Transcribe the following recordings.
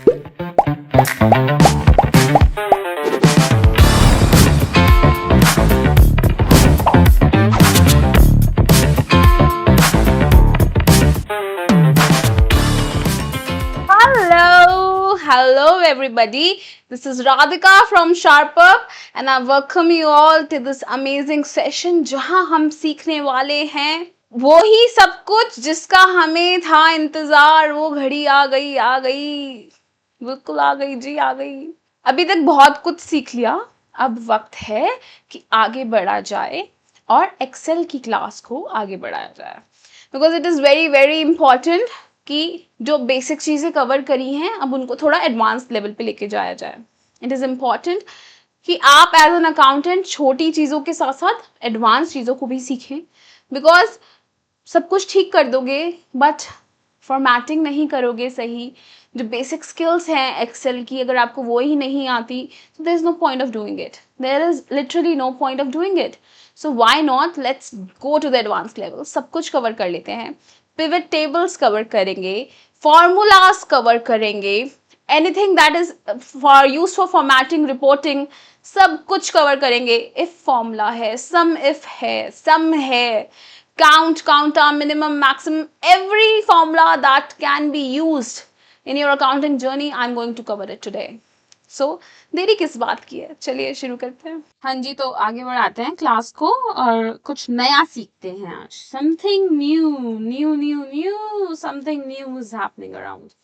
Hello everybody. This is Radhika from SharpUp and I welcome you all to this amazing session जहां हम सीखने वाले हैं वो ही सब कुछ जिसका हमें था इंतजार। वो घड़ी आ गई, बिल्कुल आ गई जी, आ गई। अभी तक बहुत कुछ सीख लिया, अब वक्त है कि आगे बढ़ा जाए और एक्सेल की क्लास को आगे बढ़ाया जाए, because it is very very important कि जो बेसिक चीज़ें कवर करी हैं अब उनको थोड़ा एडवांस लेवल पे लेके जाया जाए। इट इज़ इम्पॉर्टेंट कि आप एज एन अकाउंटेंट छोटी चीज़ों के साथ साथ एडवांस चीज़ों को भी सीखें, बिकॉज सब कुछ ठीक कर दोगे बट फॉर्मेटिंग नहीं करोगे सही, जो बेसिक स्किल्स हैं एक्सेल की अगर आपको वो ही नहीं आती तो there is no point of doing it, there is literally no point of doing it. So why not, let's go to the advance level. सब कुछ कवर कर लेते हैं, पिवट टेबल्स कवर करेंगे, फॉर्मूलाज कवर करेंगे, anything that is for use for formatting reporting, सब कुछ cover करेंगे। इफ फॉर्मूला है, सम इफ है, सम है, count, counter, minimum, maximum, every formula that can be used in your accounting journey, I'm going to cover it today. So, देरी किस बात की है, चलिए शुरू करते हैं। हाँ जी, तो आगे बढ़ाते हैं क्लास को और कुछ नया सीखते हैं आज। Something new, something new is happening around.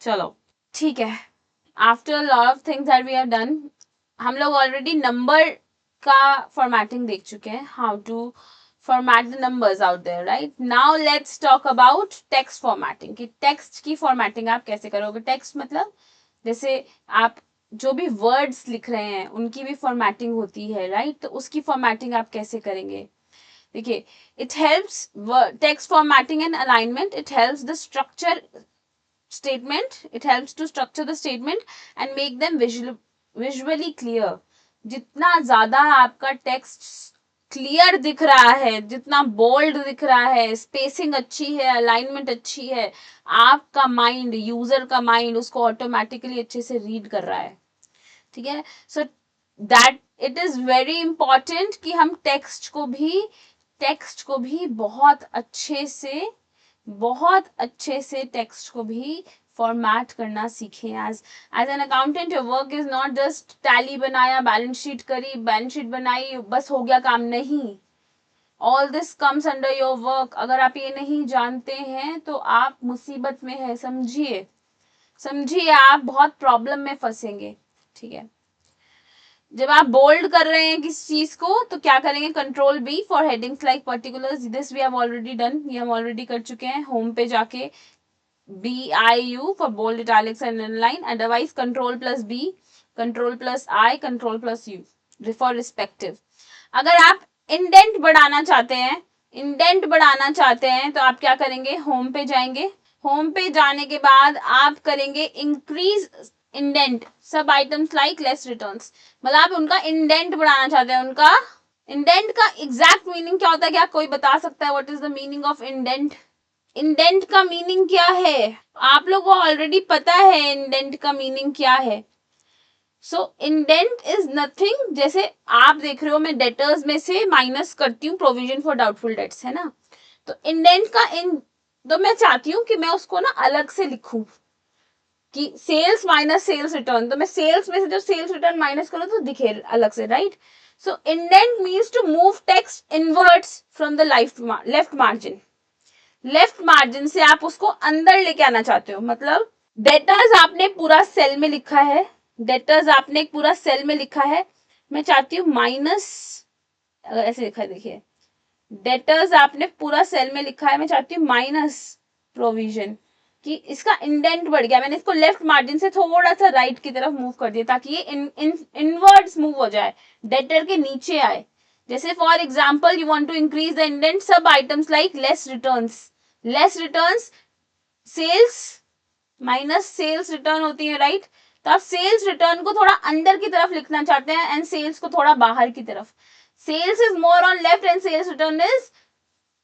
चलो, ठीक है। After a lot of things that we have done, हम लोग ऑलरेडी नंबर का फॉर्मेटिंग देख चुके हैं, how to format the numbers out there, right? Now let's talk about text formatting कि text की formatting आप कैसे करोगे। text मतलब जैसे आप जो भी words लिख रहे हैं उनकी भी formatting होती है, right? तो उसकी formatting आप कैसे करेंगे। देखिए, it helps text formatting and alignment, it helps the structure statement, it helps to structure the statement and make them visually clear. जितना ज्यादा आपका टेक्स्ट क्लियर दिख रहा है, जितना बोल्ड दिख रहा है, स्पेसिंग अच्छी है, अलाइनमेंट अच्छी है, आपका माइंड, यूजर का माइंड उसको ऑटोमेटिकली अच्छे से रीड कर रहा है, ठीक है। So that it is very important कि हम टेक्स्ट को भी बहुत अच्छे से टेक्स्ट को भी फॉर्मेट करना सीखें। As an accountant your work is not just Tally बनाया, बैलेंस शीट करी, बैलेंस शीट बनाई, बस हो गया काम, नहीं। All this comes under your work. अगर आप ये नहीं जानते हैं तो आप मुसीबत में है, समझिए आप बहुत प्रॉब्लम में फंसेंगे, ठीक है। जब आप बोल्ड कर रहे हैं किसी चीज को तो क्या करेंगे, control B for headings like particulars, this we have already done, ये हम ऑलरेडी कर चुके हैं। होम पे जाके BIU for bold, italics and underline, otherwise control plus B, control plus I, control plus U for respective। अगर आप indent बढ़ाना चाहते हैं तो आप क्या करेंगे, होम पे जाएंगे, होम पे जाने के बाद आप करेंगे increase indent sub items like less returns, मतलब आप उनका इंडेंट बढ़ाना चाहते हैं। उनका इंडेंट का एग्जैक्ट मीनिंग क्या होता है, क्या कोई बता सकता है what is the meaning of indent. Indent का मीनिंग क्या है, आप लोगों को ऑलरेडी पता है इंडेंट का मीनिंग क्या है। सो इंडेंट इज नथिंग, जैसे आप देख रहे हो मैं डेटर्स में से माइनस करती हूँ प्रोविजन फॉर डाउटफुल डेट्स, है ना। तो इंडेंट का तो मैं चाहती हूँ कि मैं उसको ना अलग से लिखूं कि सेल्स माइनस सेल्स रिटर्न, तो मैं सेल्स में से जो सेल्स रिटर्न माइनस करूँ तो दिखे अलग से, right. So indent means to move text inwards from the left margin, left margin से आप उसको अंदर लेके आना चाहते हो। मतलब डेटर्स आपने पूरा सेल में लिखा है, मैं चाहती हूँ माइनस, अगर ऐसे लिखा है, देखिए डेटर्स आपने पूरा सेल में लिखा है, मैं चाहती हूँ माइनस प्रोविजन, कि इसका इंडेंट बढ़ गया, मैंने इसको लेफ्ट मार्जिन से थोड़ा सा राइट की तरफ मूव कर दिया ताकि ये इनवर्ड्स मूव हो जाए, डेटर के नीचे आए। जैसे for example you want to increase the indent sub items like less returns, sales minus sales return होती है, राइट। तो आप सेल्स रिटर्न को थोड़ा अंदर की तरफ लिखना चाहते हैं एंड सेल्स को थोड़ा बाहर की तरफ। Sales is more on left and sales return is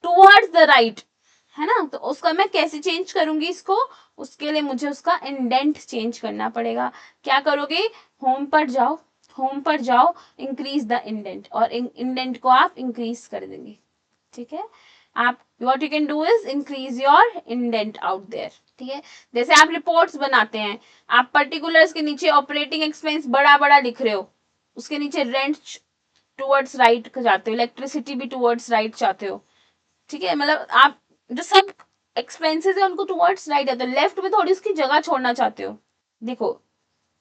towards the right, है ना। तो उसका मैं कैसे चेंज करूंगी इसको, उसके लिए मुझे उसका इंडेंट चेंज करना पड़ेगा। क्या करोगे, होम पर जाओ, होम पर जाओ, इंक्रीज द इंडेंट, और इंडेंट को आप इंक्रीज कर देंगे। ठीक है, आप what you can do is increase your indent out there. ठीक है, जैसे आप रिपोर्ट्स बनाते हैं, आप पर्टिकुलर्स के नीचे ऑपरेटिंग एक्सपेंस बड़ा बड़ा लिख रहे हो, उसके नीचे रेंट टूवर्ड्स राइट जाते हो, इलेक्ट्रिसिटी भी टूवर्ड्स राइट चाहते हो। ठीक है, मतलब आप जो सब एक्सपेंसेस है उनको टूवर्ड्स राइट है, तो लेफ्ट में थोड़ी उसकी जगह छोड़ना चाहते हो। देखो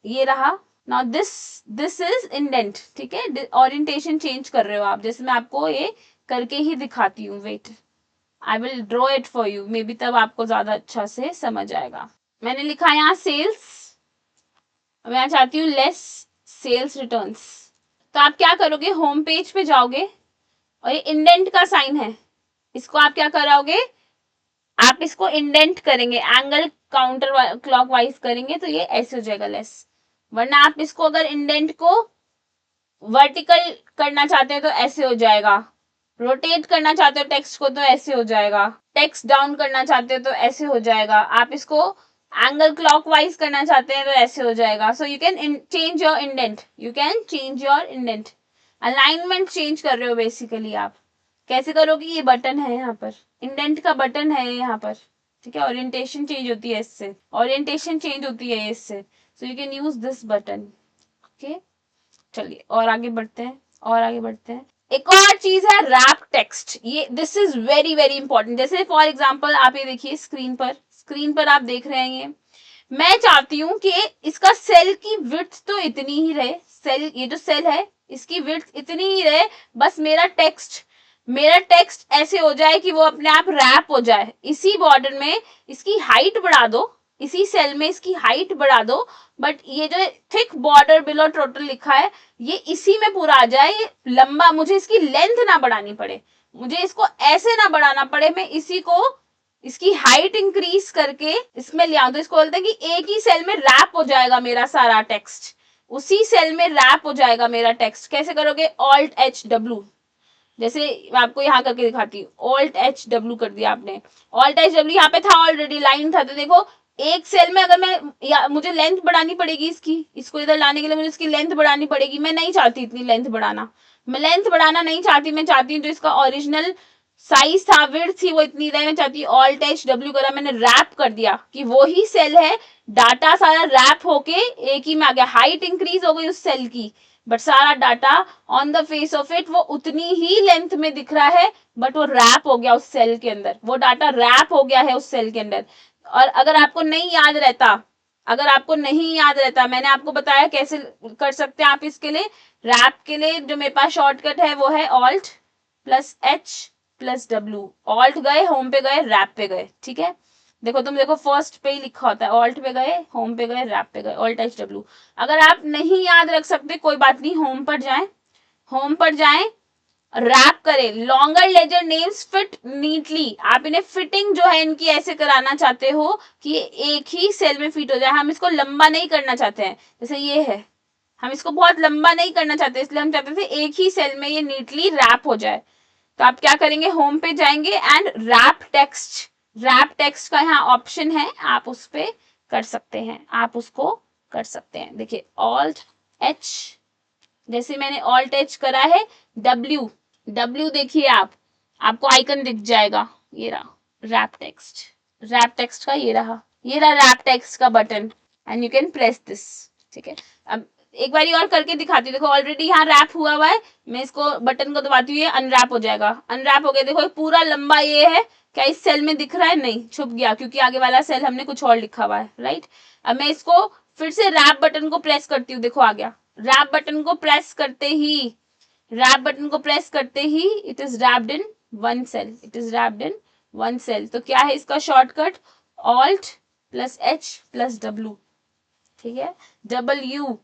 ये रहा, नाउ दिस इज इंडेंट। ठीक है, ओरिएंटेशन चेंज कर रहे हो आप, जैसे मैं आपको ये करके ही दिखाती हूँ, wait I will draw it for you, maybe तब आपको ज्यादा अच्छा से समझ आएगा। मैंने लिखा यहाँ सेल्स, मैं चाहती हूँ लेस सेल्स रिटर्न्स। तो आप क्या करोगे, होम पेज पे जाओगे और ये इंडेंट का साइन है, इसको आप क्या कराओगे, आप इसको इंडेंट करेंगे, एंगल काउंटर क्लॉकवाइज करेंगे तो ये ऐसे हो जाएगा लेस। वरना आप इसको अगर इंडेंट को वर्टिकल करना चाहते हैं तो ऐसे हो जाएगा, रोटेट करना चाहते हो टेक्स्ट को तो ऐसे हो जाएगा, टेक्स्ट डाउन करना चाहते हो तो ऐसे हो जाएगा, आप इसको एंगल क्लॉकवाइज करना चाहते हैं तो ऐसे हो जाएगा। सो you can change your indent, you can change your indent, alignment change कर रहे हो बेसिकली आप। कैसे करोगे, ये बटन है यहाँ पर, इंडेंट का बटन है यहाँ पर। ठीक है, ओरिएंटेशन चेंज होती है इससे, ओरिएंटेशन चेंज होती है इससे, सो you can use this button. Okay, चलिए और आगे बढ़ते हैं, और आगे बढ़ते हैं। एक और चीज है रैप टेक्स्ट, ये this is very very important. जैसे फॉर एग्जांपल आप ये देखिए स्क्रीन पर आप देख रहे हैं, ये मैं चाहती हूं कि इसका सेल की विड्थ तो इतनी ही रहे, सेल ये जो सेल है इसकी विड्थ इतनी ही रहे, बस मेरा टेक्स्ट ऐसे हो जाए कि वो अपने आप रैप हो जाए इसी बॉर्डर में, इसकी हाइट बढ़ा दो, इसी सेल में इसकी हाइट बढ़ा दो, बट ये जो थिक बॉर्डर बिलो टोटल लिखा है ये इसी में पूरा आ जाए, ये लंबा, मुझे इसकी लेंथ ना बढ़ानी पड़े, मुझे इसको ऐसे ना बढ़ाना पड़े, मैं इसी को इसकी हाइट इंक्रीज करके इसमें ले आऊं, तो इसको बोलते हैं कि एक ही सेल में रैप हो जाएगा मेरा सारा टेक्स्ट, उसी सेल में रैप हो जाएगा मेरा टेक्स्ट। कैसे करोगे, ऑल्ट एच डब्ल्यू, जैसे मैं आपको यहाँ करके दिखाती हूँ, ऑल्ट एच डब्ल्यू कर दिया आपने, ऑल्ट एच डब्ल्यू यहाँ पे था ऑलरेडी, लाइन था, तो देखो एक सेल में अगर मैं मुझे लेंथ बढ़ानी पड़ेगी इसकी, इसको इधर लाने के लिए मुझे इसकी लेंथ बढ़ानी पड़ेगी, मैं नहीं चाहती इतनी लेंथ बढ़ाना, मैं लेंथ बढ़ाना नहीं चाहती, मैं चाहती हूँ जो इसका ओरिजिनल साइज था, विड्थ थी, वो इतनी रहे, मैं चाहती हूँ ऑल्ट एच डब्ल्यू करा, मैंने रैप कर दिया कि वो ही सेल है, डाटा सारा रैप होके एक ही में आ गया, हाइट इंक्रीज हो गई उस सेल की, बट सारा data on the face of it वो उतनी ही लेंथ में दिख रहा है, बट वो रैप हो गया उस सेल के अंदर, वो डाटा रैप हो गया है उस सेल के अंदर। और अगर आपको नहीं याद रहता, मैंने आपको बताया कैसे कर सकते हैं आप इसके लिए, रैप के लिए जो मेरे पास शॉर्टकट है वो है alt plus H plus W, alt गए, होम पे गए, रैप पे गए। ठीक है, देखो फर्स्ट पे ही लिखा होता है, ऑल्ट पे गए, होम पे गए, रैप पे गए, ऑल्ट एच डब्ल्यू। अगर आप नहीं याद रख सकते कोई बात नहीं, होम पर जाएं, रैप करें, longer ledger names fit neatly, आप इन्हें फिटिंग जो है इनकी ऐसे कराना चाहते हो कि एक ही सेल में फिट हो जाए, हम इसको लंबा नहीं करना चाहते हैं, जैसे ये है, हम इसको बहुत लंबा नहीं करना चाहते, इसलिए हम चाहते थे एक ही सेल में ये नीटली रैप हो जाए। तो आप क्या करेंगे, होम पे जाएंगे एंड रैप टेक्स्ट का यहाँ ऑप्शन है, आप उस पे कर सकते हैं, आप उसको कर सकते हैं। देखिए ऑल्ट एच, जैसे मैंने ऑल्ट एच करा है, डब्ल्यू देखिए आपको आइकन दिख जाएगा, ये रहा रैप टेक्स्ट का, ये रहा रैप टेक्स्ट का button, and you can press this. ठीक है, अब एक बारी और करके दिखाती हूँ, देखो ऑलरेडी यहाँ रैप हुआ है, मैं इसको बटन को दबाती हूँ, ये अनरैप हो जाएगा, अनरैप हो गया, देखो पूरा लंबा ये है, क्या इस सेल में दिख रहा है, नहीं छुप गया, क्योंकि आगे वाला सेल हमने कुछ और लिखा हुआ है, राइट। अब मैं इसको फिर से रैप बटन को प्रेस करती हूँ, देखो आ गया, रैप बटन को प्रेस करते ही it is wrapped in one cell, तो क्या है इसका shortcut, alt plus H plus W. ठीक है, W,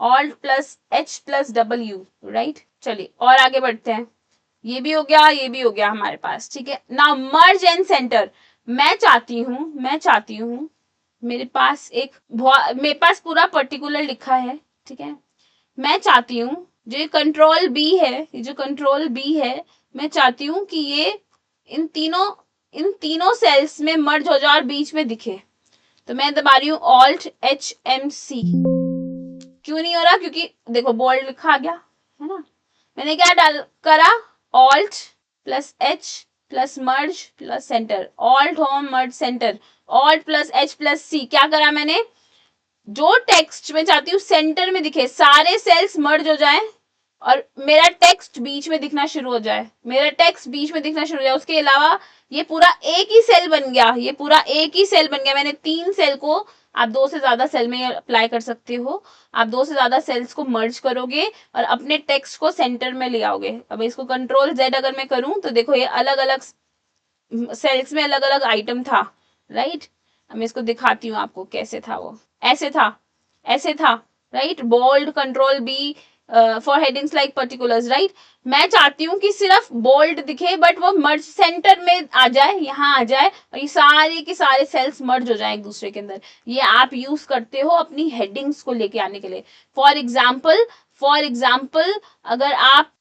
alt plus H plus W, right. चलिए और आगे बढ़ते हैं, ये भी हो गया हमारे पास। ठीक है, नाउ मर्ज एंड सेंटर, मैं चाहती हूं मेरे पास पूरा पर्टिकुलर लिखा है। ठीक है, मैं चाहती हूँ जो कंट्रोल बी है, मैं चाहती हूँ कि ये इन तीनों इन तीनों सेल्स में मर्ज हो जाए और बीच में दिखे, तो मैं दबा रही हूँ Alt+HMC। क्यों नहीं हो रहा? क्योंकि देखो बोल्ड लिखा आ गया है ना। मैंने क्या करा, Alt+H+मर्ज+सेंटर, ऑल्ट होम मर्ज सेंटर, Alt+H+C। क्या करा मैंने, जो टेक्स्ट में चाहती हूँ सेंटर में दिखे, सारे सेल्स मर्ज हो जाए और मेरा टेक्स्ट बीच में दिखना शुरू हो जाए, मेरा टेक्स्ट बीच में दिखना शुरू हो जाए। उसके अलावा ये पूरा एक ही सेल बन गया, ये पूरा एक ही सेल बन गया। मैंने 3 सेल को, आप 2 से ज्यादा सेल में अप्लाई कर सकते हो, आप 2 से ज्यादा सेल्स को मर्ज करोगे और अपने टेक्स्ट को सेंटर में ले आओगे। अब इसको Ctrl+Z अगर मैं करूं तो देखो ये अलग अलग सेल्स में अलग अलग आइटम था, राइट। अब मैं इसको दिखाती हूँ आपको कैसे था वो, ऐसे था, ऐसे था, right. Bold, Ctrl+B for headings like particulars, right. मैं चाहती हूँ कि सिर्फ बोल्ड दिखे बट वो मर्ज सेंटर में आ जाए, यहाँ आ जाए और ये सारे के सारे सेल्स मर्ज हो जाए एक दूसरे के अंदर। ये आप यूज करते हो अपनी हेडिंग्स को लेके आने के लिए। फॉर एग्जाम्पल अगर आप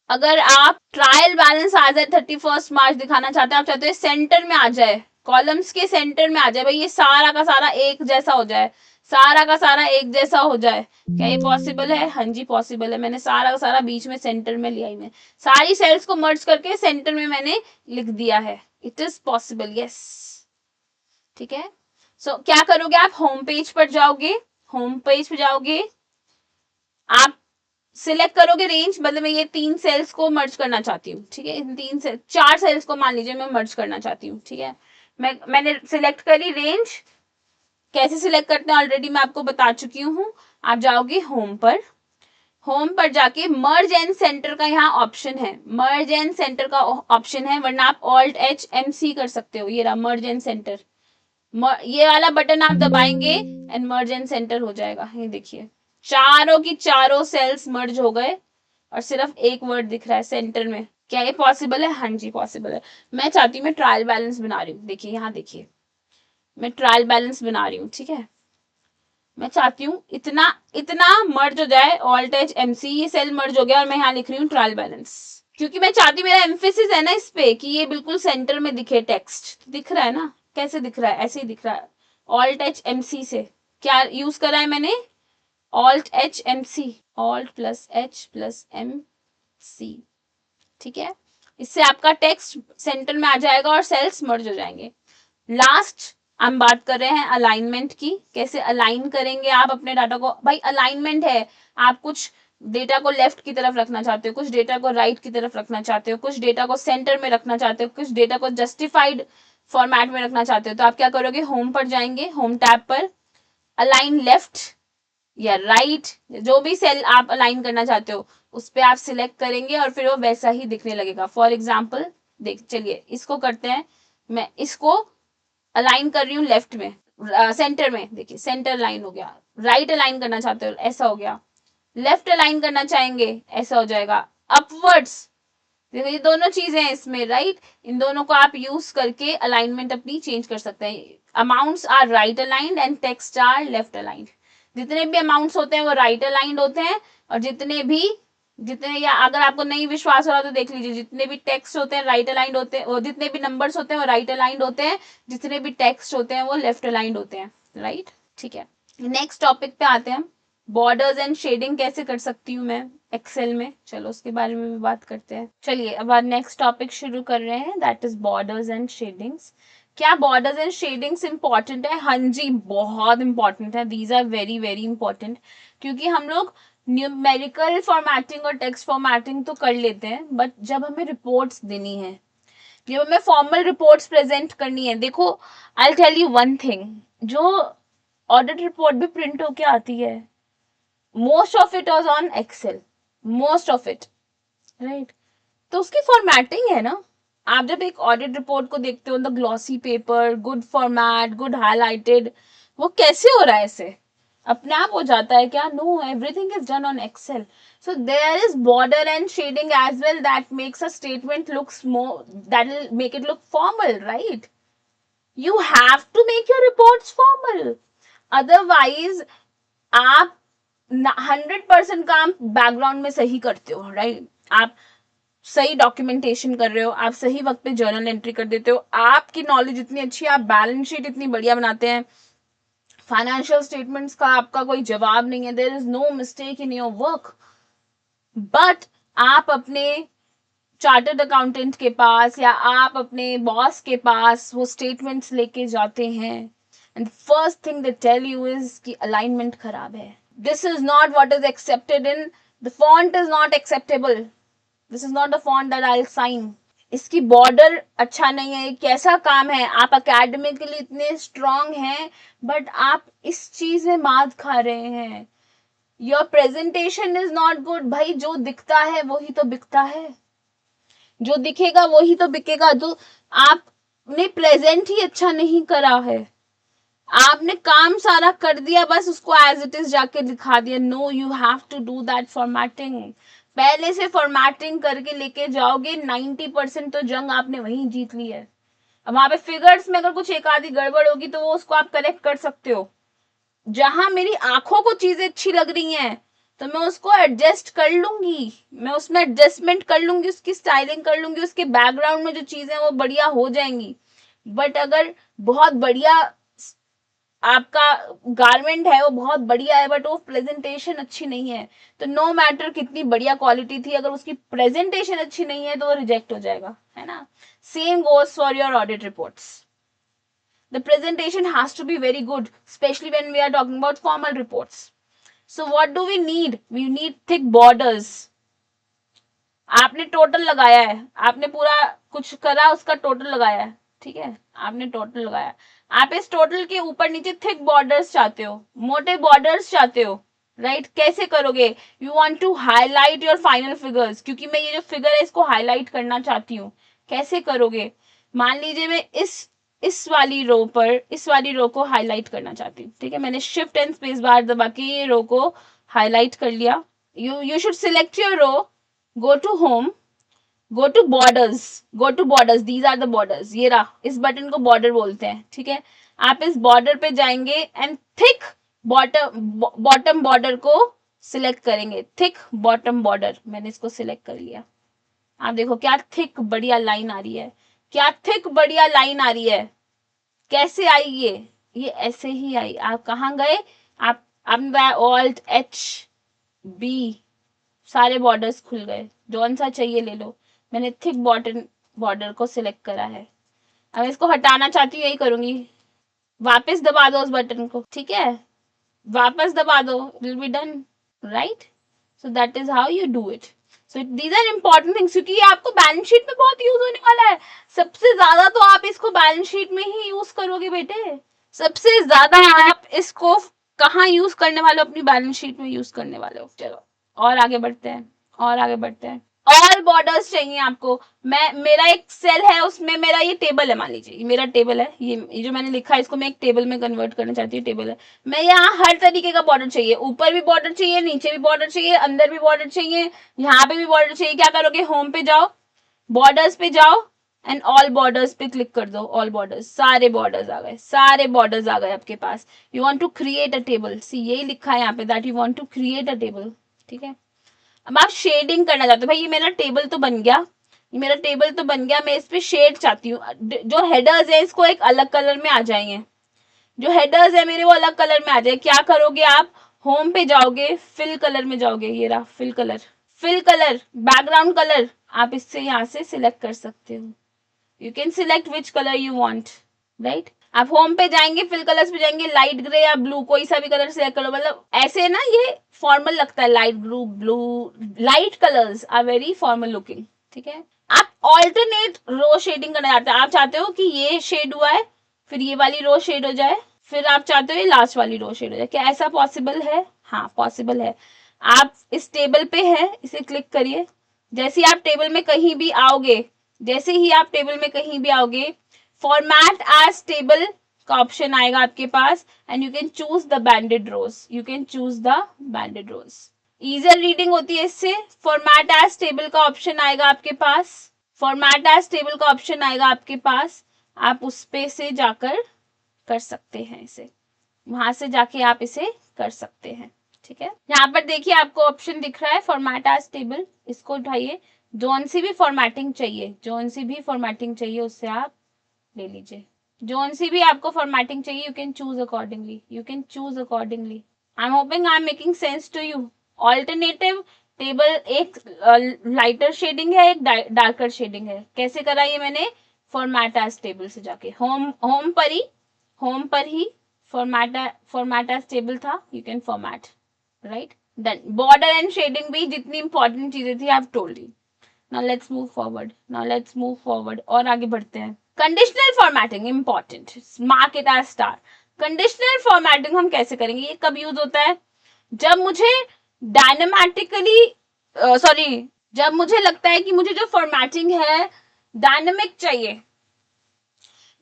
ट्रायल बैलेंस आ जाए 31 मार्च दिखाना चाहते हैं, आप चाहते हो सेंटर में आ जाए, कॉलम्स के सेंटर में आ जाए, भाई ये सारा का सारा एक जैसा हो जाए, सारा का सारा एक जैसा हो जाए। क्या ये पॉसिबल है? हाँ जी पॉसिबल है। मैंने सारा का सारा बीच में सेंटर में लिया ही, मैं सारी सेल्स को मर्ज करके सेंटर में मैंने लिख दिया है। It is possible, yes. ठीक है। सो क्या करोगे आप, होम पेज पर जाओगे, होम पेज पर जाओगे, आप सिलेक्ट करोगे रेंज, मतलब मैं ये 3 सेल्स को मर्ज करना चाहती हूँ, ठीक है। इन 4 सेल्स को मान लीजिए मैं मर्ज करना चाहती हूँ, ठीक है। मैंने सिलेक्ट करी रेंज। कैसे सिलेक्ट करते हैं ऑलरेडी मैं आपको बता चुकी हूँ। आप जाओगे होम पर, होम पर जाके मर्ज एंड सेंटर का यहाँ ऑप्शन है, मर्ज एंड सेंटर का ऑप्शन है, वरना आप Alt+HMC कर सकते हो। ये रहा मर्ज एंड सेंटर, ये वाला बटन आप दबाएंगे एंड मर्ज एंड सेंटर हो जाएगा। ये देखिए चारों की चारों सेल्स मर्ज हो गए और सिर्फ एक वर्ड दिख रहा है सेंटर में। क्या ये पॉसिबल है? हाँ जी पॉसिबल है। मैं चाहती हूँ, मैं ट्रायल बैलेंस बना रही हूँ, देखिए यहाँ देखिए मैं ट्रायल बैलेंस बना रही हूँ, ठीक है। मैं चाहती हूँ इतना इतना मर्ज हो जाए, Alt+HMC, ये सेल मर्ज हो गया और मैं यहाँ लिख रही हूँ ट्रायल बैलेंस, क्योंकि मैं चाहती हूँ, मेरा एम्फेसिस है ना इस पे कि ये बिल्कुल सेंटर में दिखे टेक्स्ट। दिख रहा है ना, कैसे दिख रहा है? ऐसे ही दिख रहा है। Alt+HMC से क्या यूज करा है मैंने, Alt+HMC, Alt+H+MC, ठीक है। इससे आपका टेक्स्ट सेंटर में आ जाएगा और सेल्स मर्ज हो जाएंगे। लास्ट हम बात कर रहे हैं अलाइनमेंट की। कैसे अलाइन करेंगे आप अपने डाटा को? भाई अलाइनमेंट है, आप कुछ डेटा को लेफ्ट की तरफ रखना चाहते हो, कुछ डेटा को राइट की तरफ रखना चाहते हो, कुछ डेटा को सेंटर में रखना चाहते हो, कुछ डेटा को जस्टिफाइड फॉर्मेट में रखना चाहते हो। तो आप क्या करोगे, होम पर जाएंगे, होम टैब पर अलाइन लेफ्ट या राइट, जो भी सेल आप अलाइन करना चाहते हो उस पर आप सिलेक्ट करेंगे और फिर वो वैसा ही दिखने लगेगा। फॉर एग्जाम्पल देख, चलिए इसको करते हैं, मैं इसको अलाइन कर रही हूँ लेफ्ट में, सेंटर में, देखिए सेंटर लाइन हो गया। राइट अलाइन करना चाहते हो, ऐसा हो गया। लेफ्ट अलाइन करना चाहेंगे, ऐसा हो जाएगा। अपवर्ड्स, देखो ये दोनों चीजें हैं इसमें, राइट। इन दोनों को आप यूज करके अलाइनमेंट अपनी चेंज कर सकते हैं। Amounts are right aligned and text are left aligned. जितने भी अमाउंट्स होते हैं वो राइट अलाइंड होते हैं, और जितने या अगर आपको नहीं विश्वास हो रहा तो देख लीजिए, जितने भी टेक्स्ट होते हैं राइट अलाइंड होते हैं, और जितने भी नंबर्स होते हैं वो राइट अलाइंड होते हैं, जितने भी टेक्स्ट होते हैं वो लेफ्ट अलाइंड होते हैं, राइट। ठीक है, नेक्स्ट टॉपिक पे आते हैं हम। बॉर्डर्स एंड शेडिंग कैसे कर सकती हूँ मैं एक्सेल में, चलो उसके बारे में भी बात करते हैं। चलिए अब नेक्स्ट टॉपिक शुरू कर रहे हैं, that is borders and shadings. क्या बॉर्डर्स एंड शेडिंग्स इंपॉर्टेंट है? हाँ जी बहुत इंपॉर्टेंट है, these are very very important, क्योंकि हम लोग न्यूमेरिकल फॉर्मेटिंग और टेक्स्ट फॉर्मेटिंग तो कर लेते हैं, बट जब हमें रिपोर्ट्स देनी है, जब हमें फॉर्मल रिपोर्ट्स प्रेजेंट करनी है, देखो I tell you one thing, जो ऑडिट रिपोर्ट भी प्रिंट होके आती है, most of it was on Excel, most of it, right. तो उसकी फॉर्मेटिंग है ना, आप जब एक ऑडिट रिपोर्ट को देखते हो, the glossy paper, good format, good highlighted, वो कैसे हो रहा है? ऐसे अपने आप हो जाता है क्या? No, everything is done on Excel. So there is border and shading as well that makes a statement looks more, that will make it look formal, right? You have to make your reports formal, otherwise आप 100% काम background में सही करते हो, right? आप सही documentation कर रहे हो, आप सही वक्त पे जर्नल एंट्री कर देते हो, आपकी नॉलेज इतनी अच्छी है, आप बैलेंस शीट इतनी बढ़िया बनाते हैं, फाइनेंशियल स्टेटमेंट्स का आपका कोई जवाब नहीं है, there is no mistake in your work, but आप अपने चार्टर्ड अकाउंटेंट के पास या आप अपने बॉस के पास वो स्टेटमेंट्स लेके जाते हैं and first thing they tell you is कि अलाइनमेंट खराब है, this is not what is accepted in the font is not acceptable, this is not the font that I will sign, इसकी border अच्छा नहीं है, कैसा काम है, आप अकेडमिकली इतने स्ट्रांग हैं बट आप इस चीज में मात खा रहे हैं, your presentation is not good, भाई जो दिखता है वही तो बिकता है, जो दिखेगा वही तो बिकेगा, तो आपने प्रेजेंट ही अच्छा नहीं करा है, आपने काम सारा कर दिया बस उसको एज इट इज जाके दिखा दिया, no you have to do that formatting, पहले से फॉर्मेटिंग करके लेके जाओगे 90% तो जंग आपने वहीं जीत ली है, अब वहां पे फिगर्स में अगर कुछ एक आधी गड़बड़ होगी तो वो उसको आप करेक्ट कर सकते हो, जहां मेरी आंखों को चीजें अच्छी लग रही हैं तो मैं उसको एडजस्ट कर लूंगी, मैं उसमें एडजस्टमेंट कर लूंगी, उसकी स्टाइलिंग कर लूंगी, उसके बैकग्राउंड में जो चीजें वो बढ़िया हो जाएंगी, बट अगर बहुत बढ़िया आपका गारमेंट है, वो बहुत बढ़िया है बट वो प्रेजेंटेशन अच्छी नहीं है, तो नो मैटर कितनी बढ़िया क्वालिटी थी, अगर उसकी प्रेजेंटेशन अच्छी नहीं है तो वो रिजेक्ट हो जाएगा, है ना, same goes for your audit reports, the presentation has to be very good, especially when we are talking about formal reports. So what do we need? We need thick borders. आपने total लगाया है, आपने पूरा कुछ करा उसका total लगाया है, ठीक है, आपने टोटल लगाया, आप इस टोटल के ऊपर नीचे थिक बॉर्डर्स चाहते हो, मोटे बॉर्डर्स चाहते हो, राइट, कैसे करोगे, you want to highlight your final figures, क्योंकि मैं ये जो फिगर है इसको हाईलाइट करना चाहती हूँ, कैसे करोगे, मान लीजिए मैं इस वाली रो पर इस वाली रो को हाईलाइट करना चाहती हूँ, ठीक है, मैंने शिफ्ट एंड स्पेस बार दबा के ये रो को हाईलाइट कर लिया, you should select your row, go to home, go to borders, these are the borders, ये रहा, इस बटन को बॉर्डर बोलते हैं, ठीक है, आप इस बॉर्डर पे जाएंगे एंड थिक बॉटम बॉर्डर को सिलेक्ट करेंगे, थिक बॉटम बॉर्डर, मैंने इसको सिलेक्ट कर लिया, आप देखो क्या थिक बढ़िया लाइन आ रही है, क्या थिक बढ़िया लाइन आ रही है, कैसे आई ये ऐसे ही आई, आप कहाँ गए, आप आपने ऑल्ट एच बी, सारे बॉर्डर्स खुल गए, जौन सा चाहिए ले लो, मैंने थिक बॉर्डर को सिलेक्ट करा है, अब इसको हटाना चाहती हूँ, यही करूंगी, वापस दबा दो उस बटन को, ठीक है, वापस दबा दो, it will be done, right, so that is how you do it, so these are important things, क्योंकि ये आपको बैलेंस शीट में बहुत यूज होने वाला है, सबसे ज्यादा तो आप इसको बैलेंस शीट में ही यूज करोगे बेटे, सबसे ज्यादा आप इसको कहाँ यूज करने वाले हो, अपनी बैलेंस शीट में यूज करने वाले हो, चलो और आगे बढ़ते हैं, और आगे बढ़ते हैं, ऑल बॉर्डर्स चाहिए आपको, मैं मेरा एक सेल है उसमें मेरा ये टेबल है, मान लीजिए ये मेरा टेबल है, ये जो मैंने लिखा है इसको मैं एक टेबल में कन्वर्ट करना चाहती हूँ, टेबल है, मैं यहाँ हर तरीके का बॉर्डर चाहिए, ऊपर भी बॉर्डर चाहिए, नीचे भी बॉर्डर चाहिए, अंदर भी बॉर्डर चाहिए, यहाँ पे भी बॉर्डर चाहिए, क्या करोगे, होम पे जाओ, बॉर्डर्स पे जाओ एंड ऑल बॉर्डर्स पे क्लिक कर दो, ऑल बॉर्डर्स, सारे बॉर्डर्स आ गए, सारे बॉर्डर्स आ गए आपके पास, you want to create a table, see यही लिखा है यहाँ पे that you want to create a table, ठीक है, अब आप शेडिंग करना चाहते हो, भाई ये मेरा टेबल तो बन गया, ये मेरा टेबल तो बन गया, मैं इस पे शेड चाहती हूँ, जो हेडर्स है इसको एक अलग कलर में आ जाएंगे, जो हेडर्स है मेरे वो अलग कलर में आ जाए, क्या करोगे आप, होम पे जाओगे, फिल कलर में जाओगे, ये रहा fill colour, fill colour, background colour, आप इससे यहाँ से सिलेक्ट कर सकते हो, you can select which colour you want, right, आप होम पे जाएंगे, फिल कलर्स पे जाएंगे, लाइट ग्रे या ब्लू कोई सा भी कलर सिलेक्ट करो, मतलब ऐसे ना ये फॉर्मल लगता है, light blue, light colours are very formal looking, ठीक है, आप ऑल्टरनेट रो शेडिंग करना चाहते हैं, आप चाहते हो कि ये शेड हुआ है फिर ये वाली रो शेड हो जाए, फिर आप चाहते हो ये लास्ट वाली रो शेड हो जाए, क्या ऐसा पॉसिबल है, हाँ पॉसिबल है, आप इस टेबल पे है, इसे क्लिक करिए, जैसे ही आप टेबल में कहीं भी आओगे, जैसे ही आप टेबल में कहीं भी आओगे, फॉर्मेट एज टेबल का ऑप्शन आएगा आपके पास and you can choose the banded rows, you can choose the banded rows, easier reading होती है इससे, फॉर्मेट एज टेबल का ऑप्शन आएगा आपके पास, फॉर्मेट एज टेबल का ऑप्शन आएगा आपके पास, आप उस पे से जाकर कर सकते हैं, इसे वहां से जाके आप इसे कर सकते हैं, ठीक है, यहाँ पर देखिए आपको ऑप्शन दिख रहा है फॉर्मेट एज टेबल, इसको उठाइए, जोन सी भी फॉर्मेटिंग चाहिए, जोन सी भी फॉर्मेटिंग चाहिए उससे आप ले लीजिए। जोन सी भी आपको फॉर्मेटिंग चाहिए, you can choose accordingly, you can choose accordingly. I am hoping I am making sense to you. Alternative table एक लाइटर शेडिंग है, एक डार्कर शेडिंग है। कैसे करा ये मैंने? फॉर्मेट एज टेबल से जाके होम पर ही फॉर्मेट एज टेबल था, you can format, right, done. Border and shading भी जितनी इंपॉर्टेंट चीजें थी I have told you. Now let's move forward, now let's move forward और आगे बढ़ते हैं। Conditional formatting important, mark it as star. Conditional formatting हम कैसे करेंगे? ये कब यूज होता है? जब मुझे डायनेमेटिकली सॉरी, जब मुझे लगता है कि मुझे जो फॉर्मेटिंग है डायनेमिक चाहिए।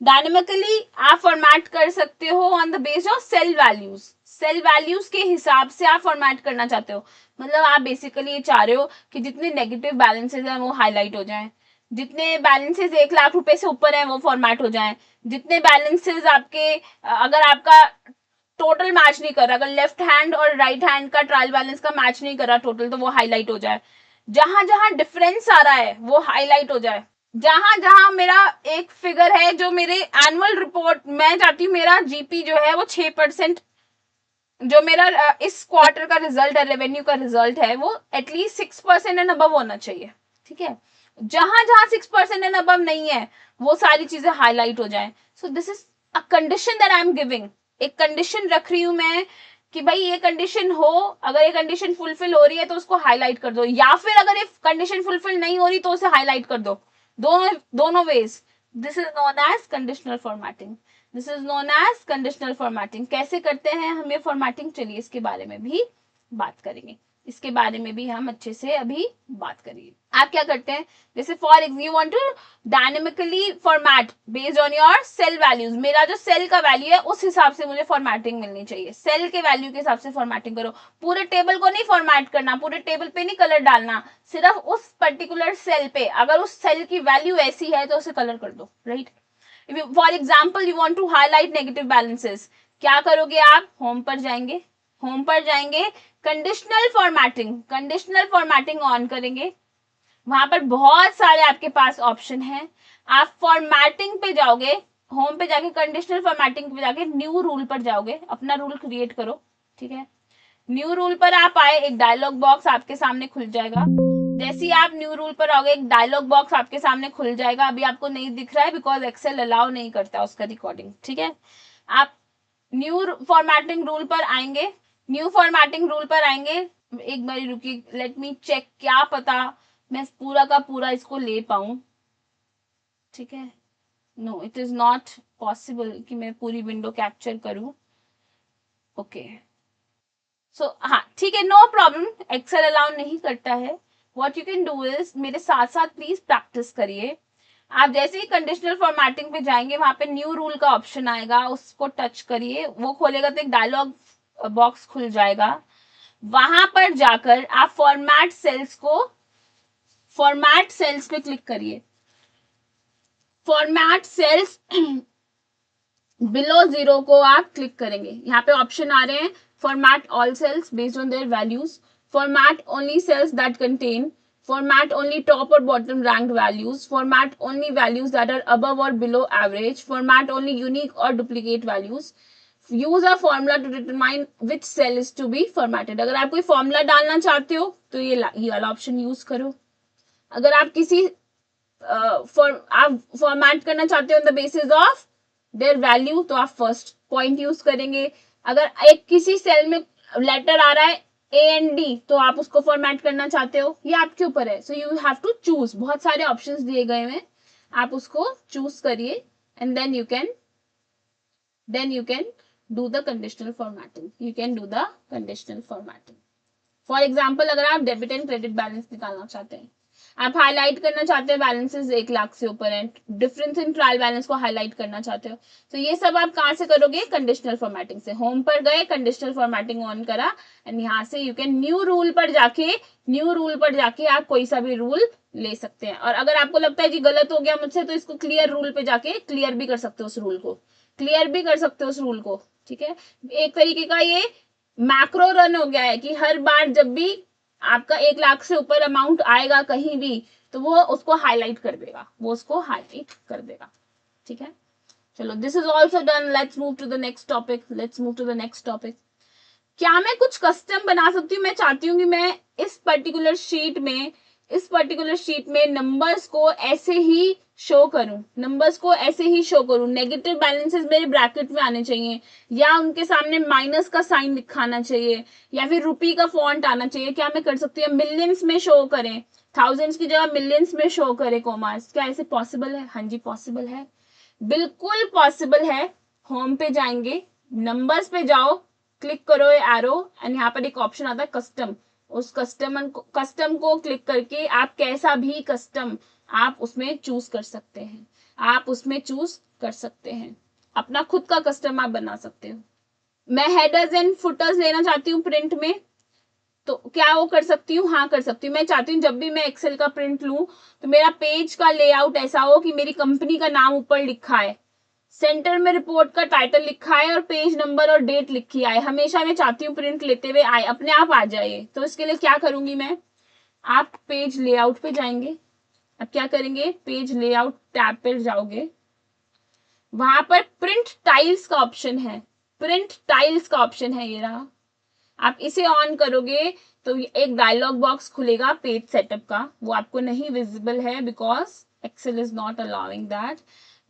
डायनेमिकली आप फॉर्मेट कर सकते हो on the base of cell values. Cell values के हिसाब से आप फॉर्मेट करना चाहते हो। मतलब आप बेसिकली ये चाह रहे हो कि जितने नेगेटिव बैलेंसेस हैं वो हाईलाइट हो जाएं, जितने बैलेंसेस 1 लाख रुपए से ऊपर हैं वो फॉर्मेट हो जाएं, जितने बैलेंसेस आपके अगर आपका टोटल मैच नहीं कर रहा, अगर लेफ्ट हैंड और राइट हैंड का ट्रायल बैलेंस का मैच नहीं कर रहा टोटल, तो वो हाईलाइट हो जाए। जहां जहां डिफरेंस आ रहा है वो हाईलाइट हो जाए। जहां जहां मेरा एक फिगर है जो मेरे एनुअल रिपोर्ट, मैं चाहती हूँ मेरा जीपी जो है वो 6%, जो मेरा इस क्वार्टर का रिजल्ट है, रेवेन्यू का रिजल्ट है, वो एटलीस्ट 6% एंड अबव होना चाहिए। ठीक है, जहां जहां 6% एंड अबव नहीं है वो सारी चीजें हाईलाइट हो जाए। So this is a condition that I am giving. एक कंडीशन रख रही हूं मैं कि भाई ये कंडीशन हो, अगर ये कंडीशन फुलफिल हो रही है तो उसको हाईलाइट कर दो, या फिर अगर ये कंडीशन फुलफिल नहीं हो रही तो उसे हाईलाइट कर दो। दोनों दोनों ways. This is known as conditional formatting. This is known as conditional formatting. कैसे करते हैं हम ये फॉर्मेटिंग? चलिए इसके बारे में भी बात करेंगे, इसके बारे में भी हम अच्छे से अभी बात करेंगे। आप क्या करते हैं, जैसे for example you want to dynamically format based on your cell values. मेरा जो सेल का वैल्यू है उस हिसाब से मुझे फॉर्मेटिंग मिलनी चाहिए, सेल के वैल्यू के हिसाब से फॉर्मेटिंग करो। पूरे टेबल को नहीं फॉर्मेट करना, पूरे टेबल पे नहीं कलर डालना, सिर्फ उस पर्टिकुलर सेल पे, अगर उस सेल की वैल्यू ऐसी है तो उसे कलर कर दो, right. For example you want to highlight negative balances, क्या करोगे आप? होम पर जाएंगे, होम पर जाएंगे, conditional formatting, conditional formatting on करेंगे। वहां पर बहुत सारे आपके पास ऑप्शन हैं। आप फॉर्मेटिंग पे जाओगे, होम पे जाके कंडीशनल फॉर्मेटिंग पे जाके न्यू रूल पर जाओगे, अपना रूल क्रिएट करो। ठीक है, न्यू रूल पर आप आए, एक डायलॉग बॉक्स आपके सामने खुल जाएगा। जैसे ही आप न्यू रूल पर आओगे एक डायलॉग बॉक्स आपके सामने खुल जाएगा। अभी आपको नहीं दिख रहा है बिकॉज एक्सेल अलाउ नहीं करता उसका रिकॉर्डिंग। ठीक है, आप न्यू फॉर्मेटिंग रूल पर आएंगे, न्यू फॉर्मेटिंग रूल पर आएंगे। एक बार रुकिए, लेट मी चेक, क्या पता मैं पूरा का पूरा इसको ले पाऊं। ठीक है, no it is not possible कि मैं पूरी विंडो कैप्चर करूं। ओके सो हाँ ठीक है, नो प्रॉब्लम, एक्सेल अलाउ नहीं करता है। What you can do is, मेरे साथ साथ प्लीज प्रैक्टिस करिए। आप जैसे ही कंडीशनल फॉर्मेटिंग पे जाएंगे वहां पे न्यू रूल का ऑप्शन आएगा, उसको टच करिए, वो खोलेगा तो एक डायलॉग बॉक्स खुल जाएगा। वहां पर जाकर आप फॉर्मेट सेल्स पे क्लिक करिए। फॉर्मेट सेल्स बिलो 0 को आप क्लिक करेंगे। यहाँ पे ऑप्शन आ रहे हैं, format all cells based on their values, format only cells that contain, format only top or bottom ranked values, format only values that are above or below average, format only unique or duplicate values, use a formula to determine which cell is to be formatted। अगर आप कोई formula डालना चाहते हो तो ये वाला option use करो। अगर आप किसी आप फॉर्मेट करना चाहते हो on the basis of their value तो आप फर्स्ट पॉइंट यूज करेंगे। अगर एक किसी सेल में लेटर आ रहा है ए एंड डी तो आप उसको फॉर्मेट करना चाहते हो, ये आपके ऊपर है। So you have to choose, बहुत सारे ऑप्शंस दिए गए हैं, आप उसको चूज करिए and then you can do the conditional formatting, you can do the conditional formatting. For example अगर आप डेबिट एंड क्रेडिट बैलेंस निकालना चाहते हैं, आप हाईलाइट करना चाहते हैं बैलेंसेस 1 लाख से ऊपर है, डिफरेंस इन ट्रायल बैलेंस को हाईलाइट करना चाहते हो, तो ये सब आप कहां से करोगे? कंडीशनल फॉर्मेटिंग से। होम पर गए, कंडीशनल फॉर्मेटिंग ऑन करा एंड यहाँ से यू कैन न्यू रूल पर जाके आप कोई सा भी रूल ले सकते हैं। और अगर आपको लगता है जी गलत हो गया मुझसे तो इसको क्लियर रूल पे जाके क्लियर भी कर सकते हो उस रूल को, ठीक है। एक तरीके का ये मैक्रो रन हो गया है कि हर बार जब भी आपका 1 लाख से ऊपर अमाउंट आएगा कहीं भी तो वो उसको हाईलाइट कर देगा, वो उसको हाईलाइट कर देगा। ठीक है, चलो this is also done. Let's move to the next topic, let's move to the next topic. क्या मैं कुछ कस्टम बना सकती हूँ? मैं चाहती हूँ कि मैं इस पर्टिकुलर शीट में नंबर्स को ऐसे ही शो करूं, नंबर्स को ऐसे ही शो करूं, नेगेटिव बैलेंसेस मेरे ब्रैकेट में आने चाहिए, या उनके सामने माइनस का साइन दिखाना चाहिए, या फिर रुपी का फॉन्ट आना चाहिए। क्या मैं कर सकती हूँ? मिलियंस में शो करें, थाउजेंड्स की जगह मिलियंस में शो करे कॉमास। क्या ऐसे पॉसिबल है? हाँ जी पॉसिबल है, बिल्कुल पॉसिबल है। होम पे जाएंगे, नंबर्स पे जाओ, क्लिक करो एरो एंड यहाँ पर एक ऑप्शन आता है कस्टम। उस कस्टम को क्लिक करके आप कैसा भी कस्टम आप उसमें चूज कर सकते हैं, आप उसमें चूज कर सकते हैं, अपना खुद का कस्टम आप बना सकते हो। मैं हेडर्स एंड फुटर्स लेना चाहती हूँ प्रिंट में, तो क्या वो कर सकती हूँ? हाँ कर सकती हूँ। मैं चाहती हूँ जब भी मैं एक्सेल का प्रिंट लूं तो मेरा पेज का लेआउट ऐसा हो कि मेरी कंपनी का नाम ऊपर लिखा है, सेंटर में रिपोर्ट का टाइटल लिखा है और पेज नंबर और डेट लिखी आए। हमेशा मैं चाहती हूँ प्रिंट लेते हुए आए, अपने आप आ जाए। तो इसके लिए क्या करूंगी मैं? आप पेज लेआउट पे जाएंगे, अब क्या करेंगे? पेज लेआउट टैब पे जाओगे, वहां पर प्रिंट टाइल्स का ऑप्शन है, प्रिंट टाइल्स का ऑप्शन है ये रहा। आप इसे ऑन करोगे तो एक डायलॉग बॉक्स खुलेगा पेज सेटअप का, वो आपको नहीं विजिबल है because Excel is not allowing that.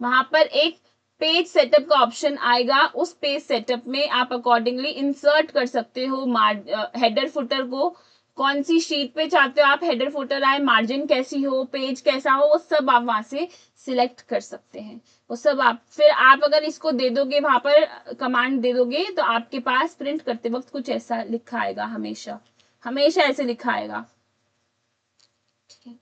वहां पर एक पेज सेटअप का ऑप्शन आएगा, उस पेज सेटअप में आप अकॉर्डिंगली इंसर्ट कर सकते हो हेडर फुटर को, कौन सी शीट पे चाहते हो आप हेडर फुटर आए, मार्जिन कैसी हो, पेज कैसा हो, वो सब आप वहां से सिलेक्ट कर सकते हैं। वो सब आप फिर आप अगर इसको दे दोगे, वहां पर कमांड दे दोगे तो आपके पास प्रिंट करते वक्त कुछ ऐसा लिखा आएगा, हमेशा हमेशा ऐसे लिखा आएगा। ठीक है,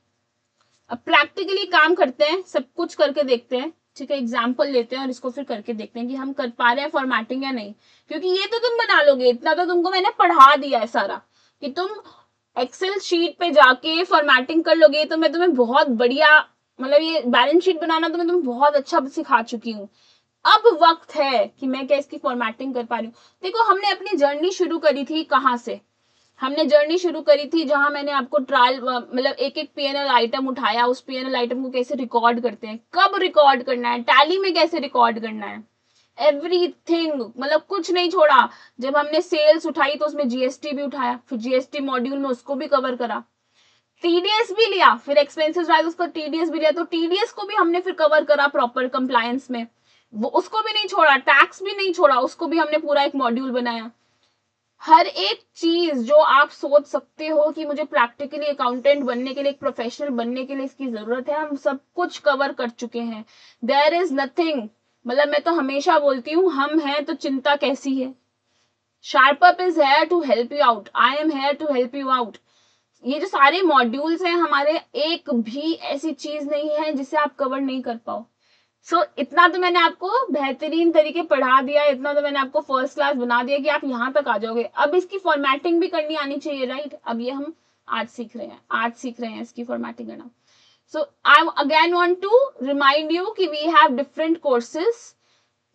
अब प्रैक्टिकली काम करते हैं, सब कुछ करके देखते हैं। ठीक है, एग्जाम्पल लेते हैं और इसको फिर करके देखते हैं कि हम कर पा रहे हैं फॉर्मेटिंग या नहीं। क्योंकि ये तो तुम बना लोगे, इतना तो तुमको मैंने पढ़ा दिया है सारा कि तुम एक्सेल शीट पे जाके फॉर्मेटिंग कर लोगे। तो मैं तुम्हें बहुत बढ़िया, मतलब ये बैलेंस शीट बनाना तो मैं तुम्हें बहुत अच्छा सिखा चुकी हूँ। अब वक्त है कि मैं क्या इसकी फॉर्मेटिंग कर पा रही हूँ। देखो हमने अपनी जर्नी शुरू करी थी कहाँ से? हमने जर्नी शुरू करी थी जहां मैंने आपको ट्रायल मतलब एक एक पीएनएल आइटम उठाया, उस पीएनएल आइटम को कैसे रिकॉर्ड करते हैं, कब रिकॉर्ड करना है, टैली में कैसे रिकॉर्ड करना है, एवरीथिंग, मतलब कुछ नहीं छोड़ा। जब हमने सेल्स उठाई तो उसमें जीएसटी भी उठाया, फिर जीएसटी मॉड्यूल में उसको भी कवर करा, टीडीएस भी लिया, फिर एक्सपेंसेस राइज उसका टीडीएस भी लिया, तो टीडीएस को भी हमने फिर कवर करा प्रॉपर कंप्लायंस में, वो उसको भी नहीं छोड़ा, टैक्स भी नहीं छोड़ा, उसको भी हमने पूरा एक मॉड्यूल बनाया। हर एक चीज जो आप सोच सकते हो कि मुझे प्रैक्टिकली अकाउंटेंट बनने के लिए, एक प्रोफेशनल बनने के लिए इसकी जरूरत है, हम सब कुछ कवर कर चुके हैं। देयर इज नथिंग, मतलब मैं तो हमेशा बोलती हूँ हम हैं तो चिंता कैसी है। SharpUp is here to help you out, I am here to help you out. ये जो सारे मॉड्यूल्स हैं हमारे, एक भी ऐसी चीज नहीं है जिसे आप कवर नहीं कर पाओ। इतना तो मैंने आपको बेहतरीन तरीके पढ़ा दिया, इतना तो मैंने आपको फर्स्ट क्लास बना दिया कि आप यहाँ तक आ जाओगे। अब इसकी फॉर्मेटिंग भी करनी आनी चाहिए, राइट? अब ये हम आज सीख रहे हैं इसकी फॉर्मेटिंग करना। So I again want to remind you कि we have different courses,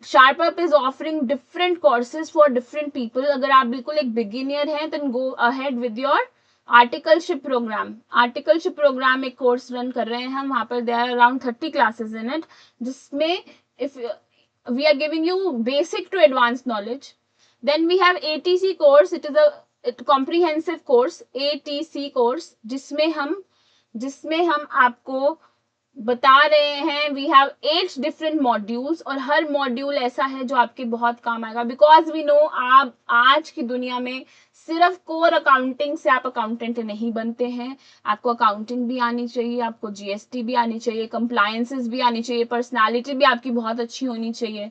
SharpUp is offering different courses for different people. अगर आप बिल्कुल एक बिगिनियर हैं then go ahead with your articleship programme एक कोर्स रन कर रहे हैं हम, वहां पर there are around 30 classes in it, जिसमें if we are giving you basic to advance knowledge. Then we have ATC course, it is a comprehensive course, ATC course, जिसमें हम आपको बता रहे हैं वी हैव 8 डिफरेंट मॉड्यूल्स, और हर module ऐसा है जो आपके बहुत काम आएगा। बिकॉज वी नो आप आज की दुनिया में सिर्फ कोर अकाउंटिंग से आप अकाउंटेंट नहीं बनते हैं, आपको अकाउंटिंग भी आनी चाहिए, आपको जीएसटी भी आनी चाहिए, कंप्लायंसेस भी आनी चाहिए, पर्सनालिटी भी आपकी बहुत अच्छी होनी चाहिए।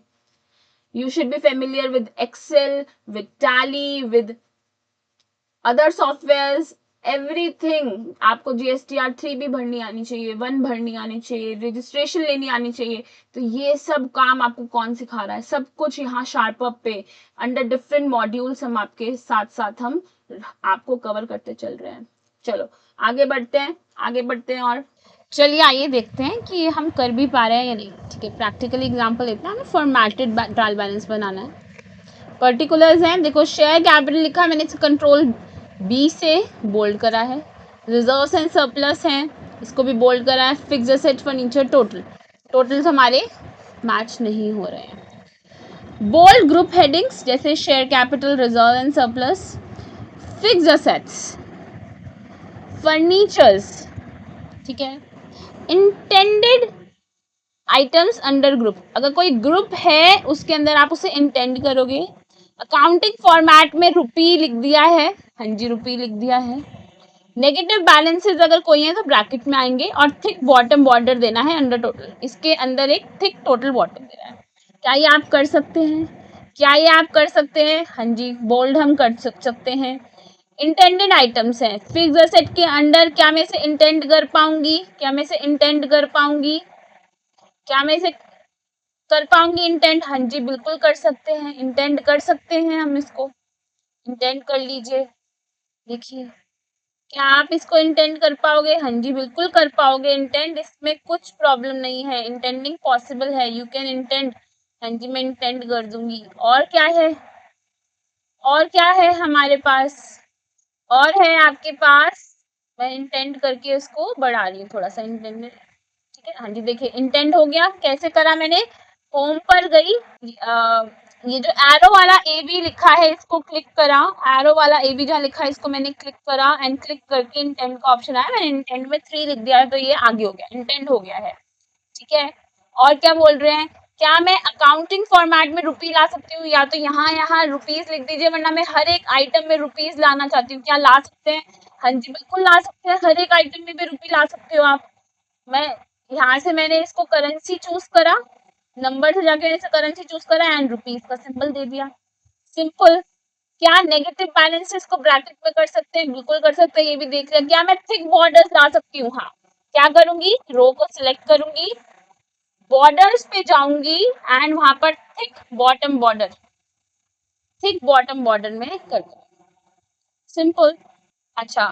You should be familiar with Excel, with Tally, with other softwares, everything. आपको जीएसटीआर 3 भी भरनी आनी चाहिए, 1 भरनी आनी चाहिए, रजिस्ट्रेशन लेनी आनी चाहिए। तो ये सब काम आपको कौन सिखा रहा है? सब कुछ यहाँ शार्पअप पे अंडर डिफरेंट मॉड्यूल्स हम आपके साथ साथ हम आपको कवर करते चल रहे हैं। चलो आगे बढ़ते हैं और चलिए आइए देखते हैं कि हम कर भी पा रहे हैं या नहीं। ठीक है, प्रैक्टिकल एग्जाम्पल लेते हैं। हमें फॉर्मेटेड ट्रायल बैलेंस बनाना है, पर्टिकुलर्स हैं। देखो शेयर कैपिटल लिखा है मैंने, कंट्रोल बी से बोल्ड करा है, रिजर्व्स एंड सरप्लस हैं, इसको भी बोल्ड करा है, फिक्स्ड एसेट फर्नीचर टोटल्स हमारे मैच नहीं हो रहे हैं। बोल्ड ग्रुप हेडिंग्स जैसे share capital, reserve and surplus, fixed assets, furnitures, ठीक है, इंटेंडेड आइटम्स अंडर ग्रुप, अगर कोई ग्रुप है उसके अंदर आप उसे इंटेंड करोगे। अकाउंटिंग फॉर्मेट में रुपी लिख दिया है, हाँ जी रुपी लिख दिया है। नेगेटिव बैलेंसेस अगर कोई है तो ब्रैकेट में आएंगे, और थिक बॉटम बॉर्डर देना है अंडर टोटल, इसके अंदर एक थिक टोटल बॉटम देना है। क्या ये आप कर सकते हैं? क्या ये आप कर सकते हैं? हाँ जी बोल्ड हम कर सकते हैं। इंटेंडेड आइटम्स हैं, फिक्स्ड एसेट के अंडर क्या मैं इसे इंटेंड कर पाऊंगी? क्या मैं इसे इंटेंड कर पाऊंगी? क्या मैं इसे कर पाऊंगी इंटेंड? हाँ जी बिल्कुल कर सकते हैं, इंटेंड कर सकते हैं हम इसको, इंटेंड कर लीजिए। देखिए क्या आप इसको इंटेंड कर पाओगे? हाँ जी बिल्कुल कर पाओगे इंटेंड, इसमें कुछ प्रॉब्लम नहीं है, इंटेंडिंग पॉसिबल है, यू कैन इंटेंड। हाँ जी मैं इंटेंड कर दूंगी। और क्या है? और क्या है हमारे पास? और है आपके पास, मैं इंटेंड करके उसको बढ़ा रही हूँ थोड़ा सा, इंटेंड, ठीक है। हाँ जी देखिए इंटेंड हो गया, कैसे करा मैंने? होम पर गई, ये जो एरो वाला ए बी लिखा है इसको क्लिक करा, एरो वाला ए बी जहाँ लिखा है इसको मैंने क्लिक करा, एंड क्लिक करके इंटेंड का ऑप्शन आया, मैंने इंटेंड में 3 लिख दिया है, तो ये आगे हो गया, इंटेंड हो गया है, ठीक है। और क्या बोल रहे हैं? क्या मैं अकाउंटिंग फॉर्मेट में रुपी ला सकती हूँ? या तो यहाँ रुपीज लिख दीजिए, वरना मैं हर एक आइटम में रुपीज लाना चाहती हूँ, क्या ला सकते हैं? हाँ जी बिल्कुल ला सकते हैं, हर एक आइटम में भी रुपी ला सकते हो आप। मैं यहाँ से मैंने इसको करेंसी चूज करा, नंबर से जाके ऐसे करेंसी चूज करा एंड रुपीज का सिंबल दे दिया, सिंपल। क्या नेगेटिव बैलेंसेस को ब्रैकेट में कर सकते हैं? बिल्कुल कर सकते हैं, ये भी देख लिया। क्या मैं थिक बॉर्डर्स ला सकती हूँ? हाँ। क्या करूंगी? रो को सिलेक्ट करूंगी, बॉर्डर्स पे जाऊंगी एंड वहां पर thick bottom border, thick bottom border में कर दूंगी, सिंपल। अच्छा,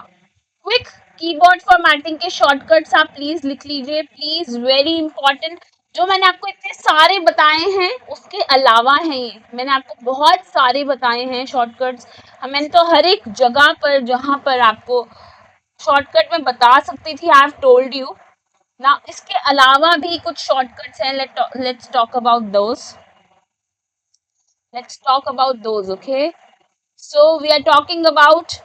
क्विक कीबोर्ड फॉर्मेटिंग के शॉर्टकट्स आप प्लीज लिख लीजिए, प्लीज, वेरी इंपॉर्टेंट। जो मैंने आपको इतने सारे बताए हैं उसके अलावा हैं ये, मैंने आपको बहुत सारे बताए हैं शॉर्टकट्स, मैंने तो हर एक जगह पर जहां पर आपको शॉर्टकट में बता सकती थी, आई हैव टोल्ड यू ना। इसके अलावा भी कुछ शॉर्टकट्स हैं, let's talk about those, let's talk about those, okay? So we are talking about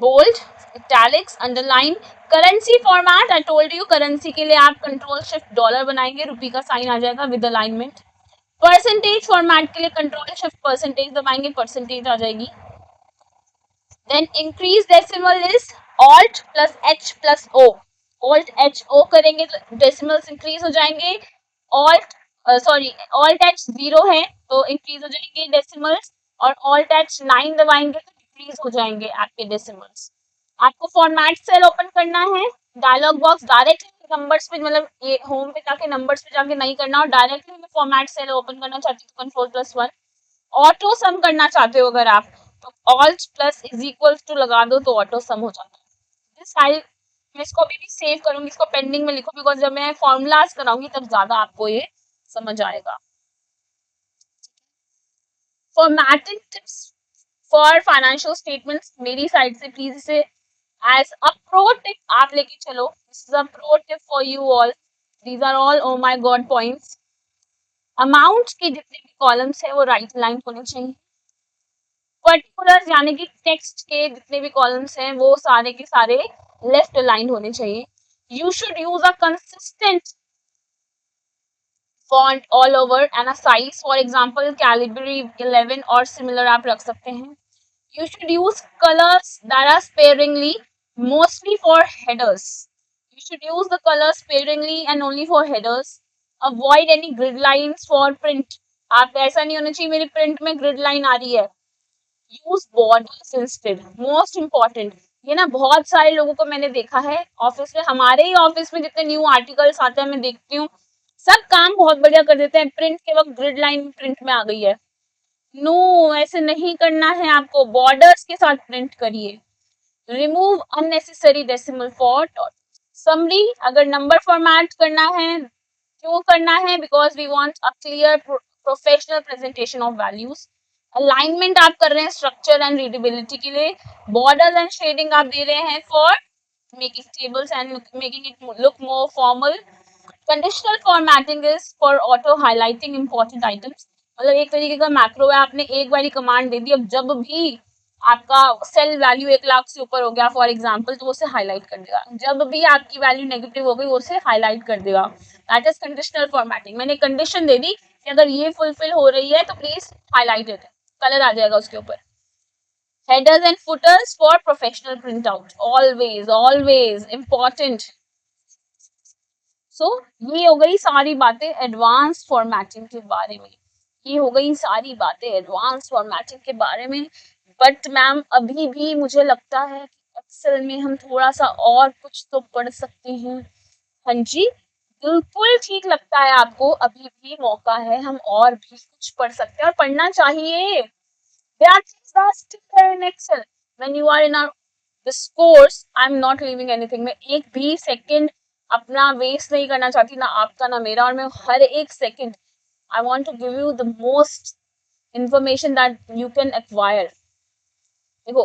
bold, italics, underline, currency format. I told you currency के लिए आप कंट्रोल शिफ्ट डॉलर बनाएंगे, रुपी का साइन आ जाएगा विद अलाइनमेंट। परसेंटेज फॉर्मेट के लिए control shift percentage दबाएंगे, percentage आ जाएगी। Then increase decimal is alt plus H plus O, alt H O करेंगे तो डेसिमल्स इंक्रीज हो जाएंगे। ऑल्ट सॉरी, ऑल्ट एच 0 है तो इंक्रीज हो जाएंगे डेसिमल्स, और ऑल्ट एच 9 दबाएंगे तो डिक्रीज हो जाएंगे आपके डेसिमल्स। आपको फॉर्मेट सेल ओपन करना है, डायलॉग बॉक्स डायरेक्टली नंबर्स पे, मतलब ये होम पे जाके नंबर्स पे जाके नहीं करना, और डायरेक्टली मैं फॉर्मेट सेल ओपन करना चाहती हूँ कंट्रोल+1। ऑटो सम करना चाहते हो अगर आप, तो alt plus is equal to लगा दो तो ऑटो सम हो जाता है। दिस फाइल मैं इसको अभी भी सेव करूंगी, इसको पेंडिंग में लिखो, बिकॉज जब मैं फॉर्मूलाज कराऊंगी तब ज्यादा आपको ये समझ आएगा। Formatting tips for financial statements मेरी साइड से प्लीज इसे एज अ प्रो टिप आप लेके चलो, this is a pro tip for you all, these are all oh my god points. Amount के जितने भी कॉलम्स है वो राइट लाइन होने चाहिए, पर्टिकुलर्स यानी कि टेक्स्ट के जितने भी कॉलम्स हैं वो सारे के सारे लेफ्ट अलाइन होने चाहिए। You should use a consistent font all over and a size, for example Calibri 11 और similar आप रख सकते हैं। You should use colors that are sparingly, mostly for headers. You should use the colors sparingly and only for headers. Avoid any grid lines for print. आप ऐसा नहीं होना चाहिए मेरी print में grid line आ रही है। Use borders instead. Most important. ये ना बहुत सारे लोगों को मैंने देखा है ऑफिस में, हमारे ही ऑफिस में जितने न्यू आर्टिकल्स आते हैं मैं देखती हूँ सब काम बहुत बढ़िया कर देते हैं, प्रिंट के वक्त ग्रिड लाइन प्रिंट में आ गई है। नो, ऐसे नहीं करना है आपको, बॉर्डर्स के साथ प्रिंट करिए। Remove unnecessary decimal for dot. Summary, अगर नंबर फॉर्मेट करना है, क्यों करना है? Because we want a clear professional presentation of values. Alignment आप कर रहे हैं स्ट्रक्चर एंड रीडेबिलिटी के लिए, बॉर्डर्स एंड शेडिंग आप दे रहे हैं for making tables and making it look more formal. Conditional formatting is for auto highlighting important items, मतलब एक तरीके का मैक्रो है, आपने एक बारी कमांड दे दी, अब जब भी आपका सेल वैल्यू 1 लाख से ऊपर हो गया फॉर एग्जांपल, तो वो उसे हाईलाइट कर देगा, जब भी आपकी वैल्यू नेगेटिव हो गई वो उसे हाईलाइट कर देगा। That is conditional formatting. मैंने कंडीशन दे दी कि अगर ये फुलफिल हो रही है तो प्लीज हाईलाइट इट, कलर आ जाएगा उसके ऊपर। Headers and footers for professional print out, always always important. So ये हो गई सारी बातें एडवांस फॉर्मेटिंग के बारे में, ये हो गई सारी बातें एडवांस फॉर्मेटिंग के बारे में। बट मैम अभी भी मुझे लगता है कि एक्सेल में हम थोड़ा सा और कुछ तो पढ़ सकते हैं। हाँ जी, बिल्कुल ठीक लगता है आपको, अभी भी मौका है, हम और भी कुछ पढ़ सकते हैं और पढ़ना चाहिए। There are things that are still there in Excel. When you are in our this course, I'm not leaving anything. मैं एक भी सेकंड अपना वेस्ट नहीं करना चाहती, ना आपका ना मेरा, और मैं हर एक second I want to give you the most information that you can acquire. देखो,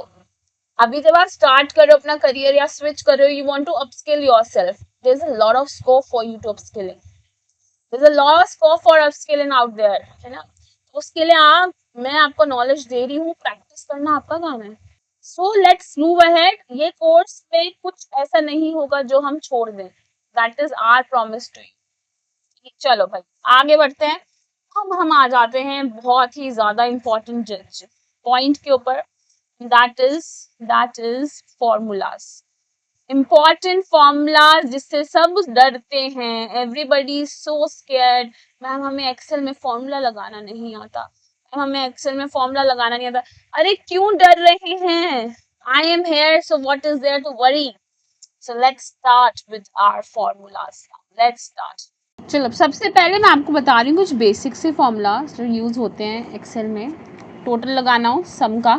अभी जब आप स्टार्ट करो अपना करियर या स्विच करो, you want to upskill yourself. There's a lot of scope for you to upskilling. There's a lot of scope for upskilling out there, है ना? उसके लिए मैं आपको नॉलेज दे रही हूँ, प्रैक्टिस करना आपका काम है। So let's move ahead. ये कोर्स में कुछ ऐसा नहीं होगा जो हम छोड़ दें, that is our promise to you. चलो भाई आगे बढ़ते हैं। हम आ जाते हैं बहुत ही ज्यादा इंपॉर्टेंट पॉइंट के ऊपर, that is formulas. Important formulas जिससे सब डरते हैं, एवरीबडी सो स्केर्ड, मैम हमें एक्सेल में फॉर्मूला लगाना नहीं आता, हमें एक्सेल में फॉर्मूला लगाना नहीं आता। अरे क्यों डर रहे हैं? I am here, so what is there to worry? So let's start with our formulas. Let's start. चलो सबसे पहले मैं आपको बता रही हूँ कुछ बेसिक से फॉर्मूलाज जो यूज होते हैं एक्सेल में। टोटल लगाना हो सम का,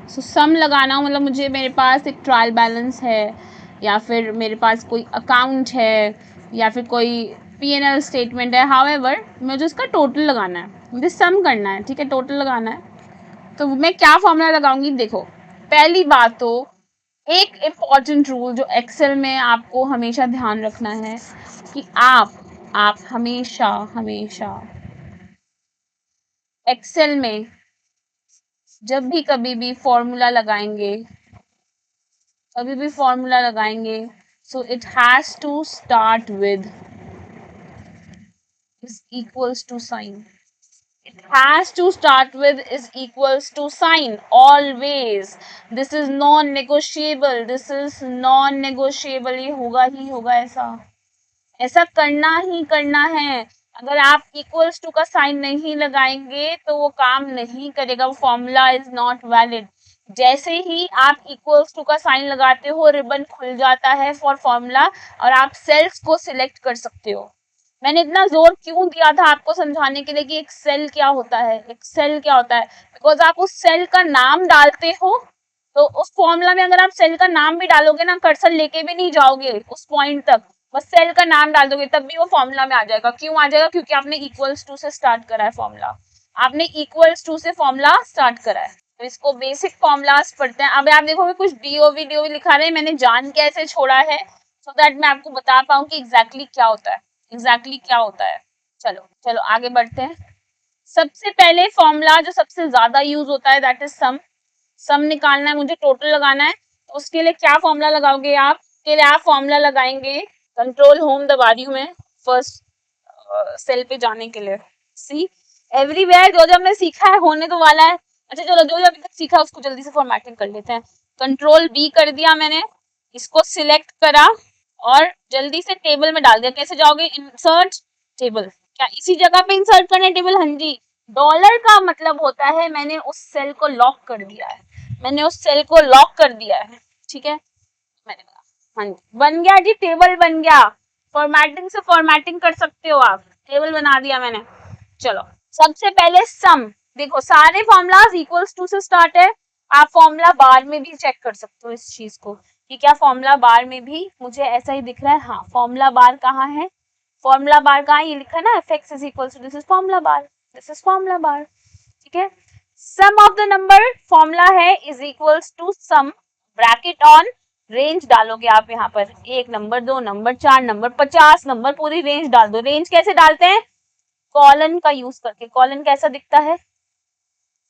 सो सम लगाना हो मतलब मुझे मेरे पास एक ट्रायल बैलेंस है, या फिर मेरे पास कोई अकाउंट है, या फिर कोई P&L स्टेटमेंट है, हाउएवर मुझे उसका टोटल लगाना है, मुझे सम करना है, ठीक है, टोटल लगाना है। तो मैं क्या फॉर्मूला लगाऊंगी? देखो पहली बात तो एक इम्पॉर्टेंट रूल जो एक्सेल में आपको हमेशा ध्यान रखना है कि आप हमेशा हमेशा एक्सेल में जब भी कभी भी फॉर्मूला लगाएंगे, so it has to start with is equals to sign. It has to start with is equals to sign always. This is non-negotiable. This is non-negotiable. ये होगा ही होगा, ऐसा करना ही करना है। अगर आप इक्वल्स टू का साइन नहीं लगाएंगे तो वो काम नहीं करेगा, वो फॉर्मूला इज नॉट वैलिड। जैसे ही आप इक्वल्स टू का साइन लगाते हो, रिबन खुल जाता है फॉर फॉर्मूला और आप सेल्स को सिलेक्ट कर सकते हो। मैंने इतना जोर क्यों दिया था आपको समझाने के लिए कि एक सेल क्या होता है, बिकॉज आप उस सेल का नाम डालते हो, तो उस फॉर्मूला में अगर आप सेल का नाम भी डालोगे ना, कर्सर लेके भी नहीं जाओगे उस पॉइंट तक, बस सेल का नाम डाल दोगे तब भी वो फॉर्मूला में आ जाएगा। क्यों आ जाएगा? क्योंकि आपने इक्वल्स टू से स्टार्ट करा है फॉर्मूला, आपने इक्वल्स टू से फॉर्मूला स्टार्ट करा है। तो इसको बेसिक फॉर्मूलाज पढ़ते हैं। अब आप देखोगे कुछ डीओवी लिखा रहे हैं, मैंने जान के ऐसे छोड़ा है सो दैट मैं आपको बता पाऊँ कि एग्जैक्टली क्या होता है। चलो आगे बढ़ते हैं। सबसे पहले फॉर्मूला जो सबसे ज्यादा यूज होता है दैट इज सम निकालना है, मुझे टोटल लगाना है। तो उसके लिए क्या फॉर्मूला लगाओगे आप? के लिए आप फॉर्मूला लगाएंगे, कंट्रोल होम दबा रही हूँ मैं फर्स्ट सेल पे जाने के लिए। सी एवरीवेयर जो हमने सीखा है होने तो वाला है। अच्छा चलो जो अभी तक सीखा उसको जल्दी से फॉर्मेटिंग कर लेते हैं। कंट्रोल बी कर दिया मैंने, इसको सिलेक्ट करा और जल्दी से टेबल में डाल दिया। कैसे जाओगे? इंसर्ट टेबल, क्या इसी जगह पे इंसर्ट करना है टेबल? हाँ जी। डॉलर का मतलब होता है मैंने उस सेल को लॉक कर दिया है, ठीक है। मैंने हाँ जी बन गया जी, टेबल बन गया। फॉर्मेटिंग से फॉर्मेटिंग कर सकते हो आप, टेबल बना दिया मैंने। चलो सबसे पहले सम, देखो सारे फॉर्मूलाज इक्वल्स टू से स्टार्ट है। आप फॉर्मूला बार में भी चेक कर सकते हो इस चीज को कि क्या फॉर्मूला बार में भी मुझे ऐसा ही दिख रहा है। हाँ फॉर्मूला बार कहाँ है? फॉर्मूला बार कहाँ? ये लिखा है ना, F X is equals to this is formula bar, ठीक है। Sum of the number formula है is equals to sum bracket on range डालोगे आप यहाँ पर 1 नंबर 2 नंबर 4 नंबर 50 नंबर पूरी रेंज डाल दो। रेंज कैसे डालते हैं? कॉलन का यूज करके। कॉलन कैसा दिखता है?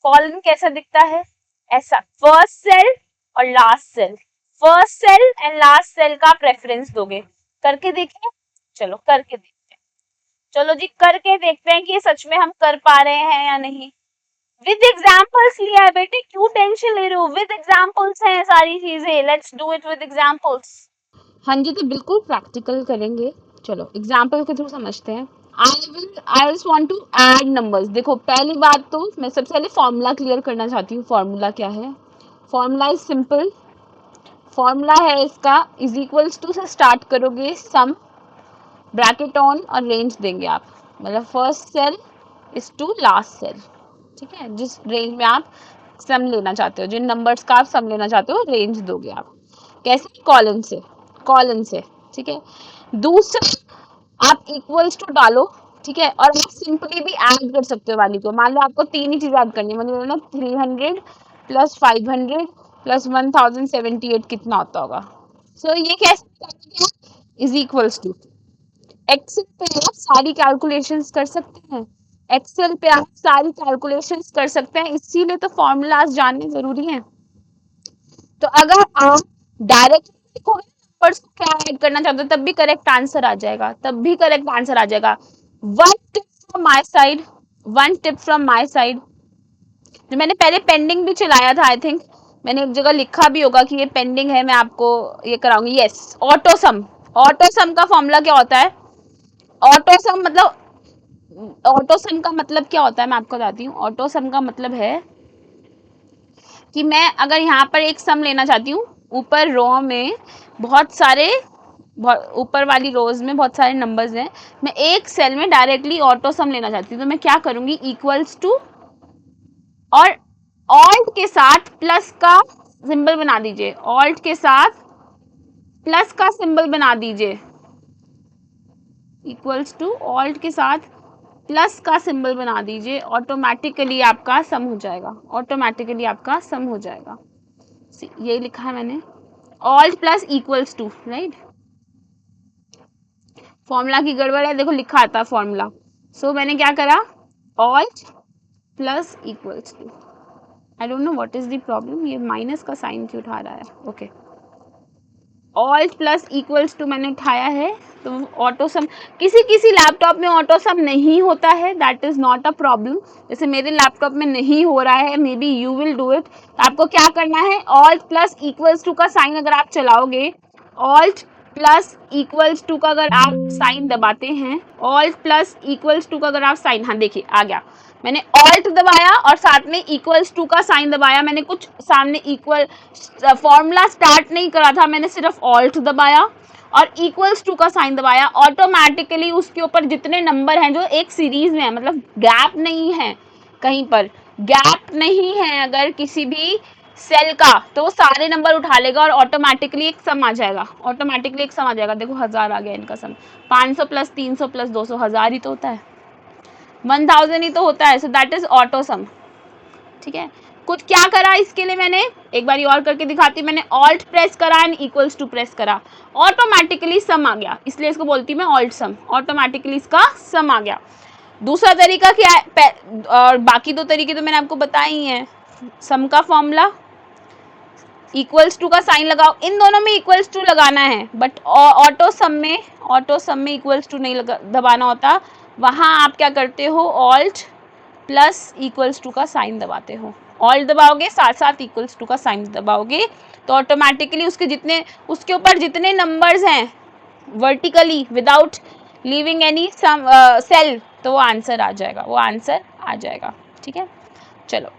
कॉलन कैसा दिखता है? ऐसा, फर्स्ट सेल और last cell, first cell and last cell का प्रेफरेंस दोगे। करके देखें, चलो करके देखते हैं। चलो जी करके देखते हैं कि सच में हम कर पा रहे हैं या नहीं। विद एग्जाम्पल्स लिया है बेटे, क्यों टेंशन ले रहे हो? विद एग्जाम्पल्स हैं सारी चीजें, let's do it with examples. हाँ जी, तो बिल्कुल प्रैक्टिकल करेंगे। चलो एग्जाम्पल के थ्रू समझते हैं। I just want to add numbers। देखो पहली बात तो मैं सबसे पहले फॉर्मूला क्लियर करना चाहती हूँ। फॉर्मूला क्या है? Formula is simple. फॉर्मूला है इसका इज इक्वल्स टू से स्टार्ट करोगे, सम ब्रैकेट ऑन और रेंज देंगे आप, मतलब first cell is to last cell, ठीक है। जिस रेंज में आप सम लेना चाहते हो, जिन नंबर्स का आप सम लेना चाहते हो, रेंज दोगे आप। कैसे? कॉलन से, कॉलन से, ठीक है। दूसरा आप इक्वल्स टू डालो, ठीक है, और आप सिंपली भी ऐड कर सकते हो वाली को। मान लो आपको तीन ही चीज ऐड करनी है, मतलब 300 प्लस 500 प्लस 1078 कितना होता होगा? सो ये कैसे इज इक्वल्स टू, एक्सेल पे आप सारी कैलकुलेशंस कर सकते हैं। एक्सेल पे आप सारी कैलकुलेशंस कर सकते हैं, इसीलिए तो फॉर्मूलाज जानने जरूरी हैं। तो अगर आप डायरेक्ट नंबर्स को क्या ऐड करना चाहते हो, तब भी करेक्ट आंसर आ जाएगा, तब भी करेक्ट आंसर आ जाएगा। One tip from my side, one tip from my side, जो मैंने पहले पेंडिंग भी चलाया था, आई थिंक मैंने एक जगह लिखा भी होगा कि ये पेंडिंग है, मैं आपको ये कराऊंगी। Yes, auto sum. Auto sum का फॉर्मूला क्या होता है? ऑटो सम मतलब, ऑटो सम का मतलब क्या होता है मैं आपको बताती हूँ। ऑटो सम का मतलब है कि मैं अगर यहाँ पर एक सम लेना चाहती हूँ, ऊपर रो में बहुत सारे, ऊपर वाली रोज में बहुत सारे नंबर्स हैं, मैं एक सेल में डायरेक्टली ऑटो सम लेना चाहती हूँ, तो मैं क्या करूंगी, इक्वल्स टू और ऑल्ट के साथ प्लस का सिंबल बना दीजिए, ऑल्ट के साथ प्लस का सिंबल बना दीजिए, इक्वल्स टू ऑल्ट के साथ प्लस का सिंबल बना दीजिए, ऑटोमेटिकली आपका सम हो जाएगा, ऑटोमेटिकली आपका सम हो जाएगा। यही लिखा है मैंने, alt plus equals to, right. Formula की गड़बड़ है, देखो लिखा आता है फॉर्मूला। सो मैंने क्या करा, alt plus equals to. I don't know what is the problem, ये माइनस का साइन क्यों उठा रहा है? Okay, alt plus equals to मैंने उठाया है, तो ऑटो सम, किसी किसी लैपटॉप में ऑटो सम नहीं होता है, that is not a problem. जैसे मेरे लैपटॉप में नहीं हो रहा है, may be you will do it. आपको क्या करना है, ऑल्ट प्लस इक्वल्स टू का साइन अगर आप चलाओगे, ऑल्ट प्लस इक्वल्स टू का अगर आप साइन दबाते हैं, ऑल्ट प्लस इक्वल्स टू का अगर आप साइन, हाँ देखिए आ गया, मैंने ऑल्ट दबाया और साथ में इक्वल्स टू का साइन दबाया, मैंने कुछ सामने इक्वल फॉर्मूला स्टार्ट नहीं करा था, मैंने सिर्फ ऑल्ट दबाया और इक्वल्स टू का साइन दबाया, ऑटोमेटिकली उसके ऊपर जितने नंबर हैं जो एक सीरीज में है, मतलब गैप नहीं है, कहीं पर गैप नहीं है अगर किसी भी सेल का, तो वो सारे नंबर उठा लेगा और ऑटोमेटिकली एक सम आ जाएगा, ऑटोमेटिकली एक सम आ जाएगा। देखो 1000 आ गया इनका सम, 500 प्लस 300 प्लस 200, 1000 ही तो होता है, 1000 ही तो होता है। सो दैट इज ऑटो सम, ठीक है। कुछ क्या करा इसके लिए, मैंने एक बार और करके दिखाती, मैंने ऑल्ट प्रेस करा एंड इक्वल्स टू प्रेस करा, ऑटोमेटिकली सम आ गया, इसलिए इसको बोलती मैं ऑल्ट सम, ऑटोमेटिकली इसका सम आ गया। दूसरा तरीका क्या है, और बाकी दो तरीके तो मैंने आपको बताए ही हैं। सम का फॉर्मूला, इक्वल्स टू का साइन लगाओ, इन दोनों में इक्वल्स टू लगाना है, बट ऑटो सम में इक्वल्स टू नहीं दबाना होता, वहां आप क्या करते हो, ऑल्ट प्लस इक्वल्स टू का साइन दबाते हो, ऑल्ट दबाओगे साथ साथ इक्वल्स टू का साइन दबाओगे, तो ऑटोमेटिकली उसके ऊपर जितने नंबर्स हैं vertically without leaving any cell, तो वो आंसर आ जाएगा, वो आंसर आ जाएगा, ठीक है। चलो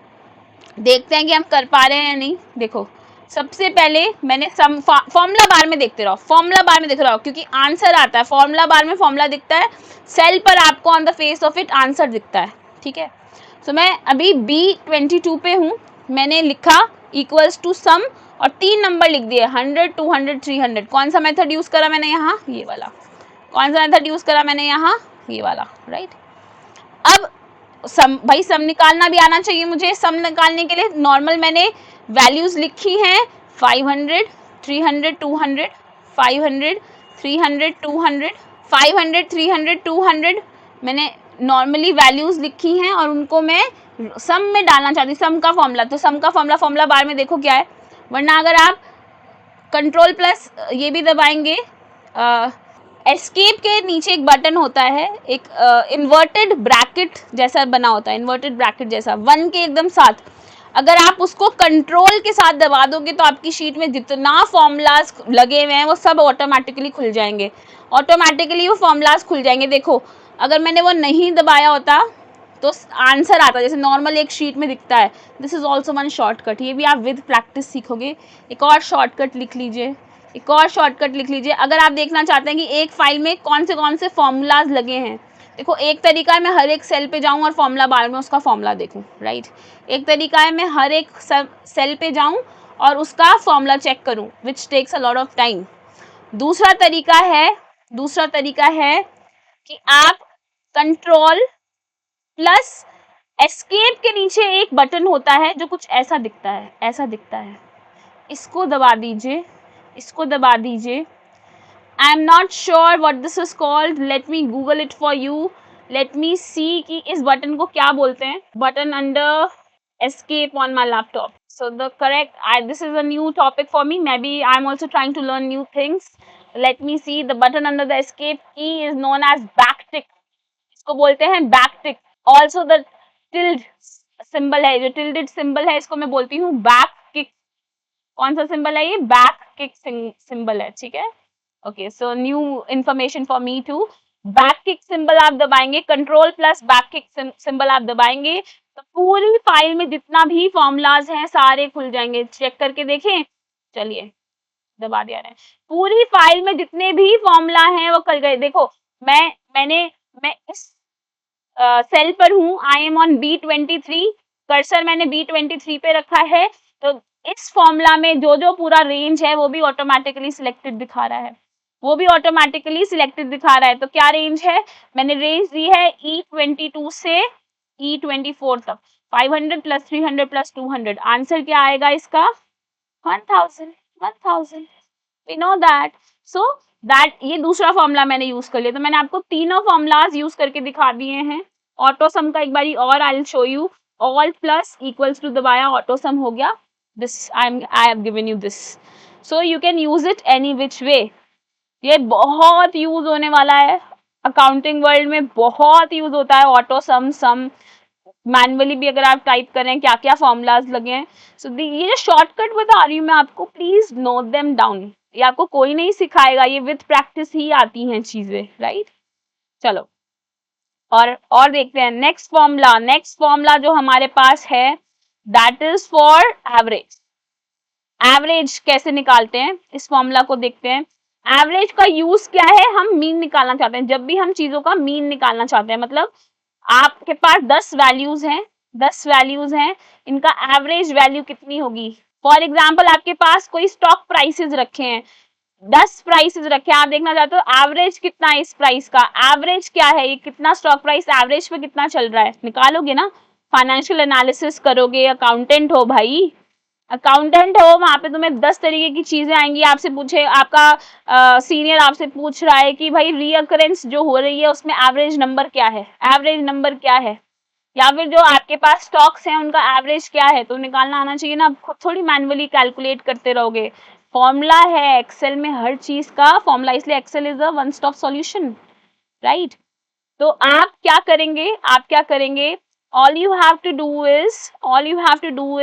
देखते हैं कि हम कर पा रहे हैं या नहीं। देखो सबसे पहले मैंने सम, फॉर्मूला बार में देखते रहो, फॉर्मूला बार में देख रहा हो, क्योंकि आंसर आता है फॉर्मूला बार में, फॉर्मूला दिखता है, सेल पर आपको on the face of it answer दिखता है, ठीक है। सो मैं अभी B22 पे हूँ, मैंने लिखा इक्वल्स टू सम और 3 नंबर लिख दिए, 100 200 300। कौन सा मेथड यूज करा मैंने यहाँ, ये वाला। कौन सा मेथड यूज करा मैंने यहाँ, ये वाला, राइट। अब सम, भाई सम निकालना भी आना चाहिए मुझे। सम निकालने के लिए नॉर्मल मैंने वैल्यूज लिखी हैं 500, 300, 200, 500, 300, 200, 500, 300, 200 मैंने नॉर्मली वैल्यूज लिखी हैं और उनको मैं सम में डालना चाहती, सम का फॉर्मूला। तो सम का फॉर्मूला बार में देखो क्या है, वरना अगर आप कंट्रोल प्लस ये भी दबाएंगे, एस्केप के नीचे एक बटन होता है, एक इन्वर्टेड ब्रैकेट जैसा बना होता है, इन्वर्टेड ब्रैकेट जैसा 1 के एकदम साथ। अगर आप उसको कंट्रोल के साथ दबा दोगे तो आपकी शीट में जितना फॉर्मूलाज लगे हुए हैं वो सब ऑटोमेटिकली खुल जाएंगे, ऑटोमेटिकली वो फॉर्मूलाज खुल जाएंगे। देखो अगर मैंने वो नहीं दबाया होता तो आंसर आता जैसे नॉर्मल एक शीट में दिखता है। This is also one shortcut, ये भी आप विद प्रैक्टिस सीखोगे। एक और शॉर्टकट लिख लीजिए, एक और शॉर्टकट लिख लीजिए। अगर आप देखना चाहते हैं कि एक फाइल में कौन से फॉर्मूलाज लगे हैं, देखो एक तरीका है मैं हर एक सेल पे जाऊं और फॉर्मूला बार में उसका फॉर्मूला देखूं, राइट। एक तरीका है मैं हर एक सेल पे जाऊं और उसका फॉर्मूला चेक करूं, which takes a lot of time. दूसरा तरीका है कि आप कंट्रोल प्लस एस्केप के नीचे एक बटन होता है जो कुछ ऐसा दिखता है, इसको दबा दीजिए, इसको दबा दीजिए। I am not sure what this is called, let me Google it for you, let me see कि इस बटन को क्या बोलते हैं। Button under escape on my laptop. So the correct, this is a new topic for me. Maybe I'm also trying to learn new things. Let me see. The button under the escape key is known as backtick. इसको बोलते हैं backtick. Also the tilde symbol है, जो tilted symbol है इसको मैं बोलती हूँ back kick. कौन सा symbol है ये? back kick symbol है, ठीक है। Okay, so new information for me too. Back kick symbol आप दबाएंगे, control plus back kick symbol आप दबाएंगे तो पूरी फाइल में जितना भी फॉर्मूलाज हैं सारे खुल जाएंगे। चेक करके देखें, चलिए दबा दिया है। पूरी फाइल में जितने भी फॉर्मूला हैं वो खुल गए। देखो मैं इस सेल पर हूँ, I am on B23, cursor मैंने B23 पे रखा है, तो इस फॉर्मूला में जो पूरा रेंज है वो भी ऑटोमेटिकली सिलेक्टेड दिखा रहा है, वो भी ऑटोमेटिकली सिलेक्टेड दिखा रहा है। तो क्या रेंज है, मैंने रेंज दी है E22 से E24 तक, 500 प्लस 300 प्लस 200। आंसर क्या आएगा इसका? 1000। We know that. So that ये दूसरा फॉर्मूला मैंने यूज कर लिया। तो मैंने आपको तीनों फॉर्मूलाज यूज करके दिखा दिए हैं। ऑटो सम का एक बारी और I will show you. Alt plus equals to दबाया, ऑटो सम हो गया। This I have given you this, so you can use it any which way. ये बहुत यूज होने वाला है, अकाउंटिंग वर्ल्ड में बहुत यूज होता है ऑटो सम मैनुअली भी अगर आप टाइप करें क्या क्या फॉर्मूलाज लगे हैं। सो ये जो शॉर्टकट बता रही हूँ मैं आपको, प्लीज नोट देम डाउन। ये आपको कोई नहीं सिखाएगा, ये विद प्रैक्टिस ही आती हैं चीजें, राइट। चलो और देखते हैं नेक्स्ट फॉर्मूला जो हमारे पास है, that is for average. Average कैसे निकालते हैं, इस फॉर्मूला को देखते हैं। एवरेज का यूज क्या है, हम मीन निकालना चाहते हैं। जब भी हम चीजों का मीन निकालना चाहते हैं, मतलब आपके पास 10 वैल्यूज हैं, इनका एवरेज वैल्यू कितनी होगी। फॉर एग्जाम्पल आपके पास कोई स्टॉक प्राइसेस रखे हैं, 10 प्राइसेस रखे हैं, आप देखना चाहते हो एवरेज कितना है इस प्राइस का, एवरेज क्या है, ये कितना स्टॉक प्राइस एवरेज पे कितना चल रहा है, निकालोगे ना। फाइनेंशियल एनालिसिस करोगे, अकाउंटेंट हो भाई, अकाउंटेंट हो, वहां पे तुम्हें 10 तरीके की चीजें आएंगी। आपसे पूछे, आपका सीनियर आपसे पूछ रहा है कि भाई रीअकरेंस जो हो रही है उसमें एवरेज नंबर क्या है, या फिर जो आपके पास स्टॉक्स हैं उनका एवरेज क्या है, तो निकालना आना चाहिए ना। खुद थोड़ी मैन्युअली कैलकुलेट करते रहोगे, फॉर्मूला है एक्सेल में हर चीज का फॉर्मूला, इसलिए Excel is a one stop solution, right. तो आप क्या करेंगे, all you have to do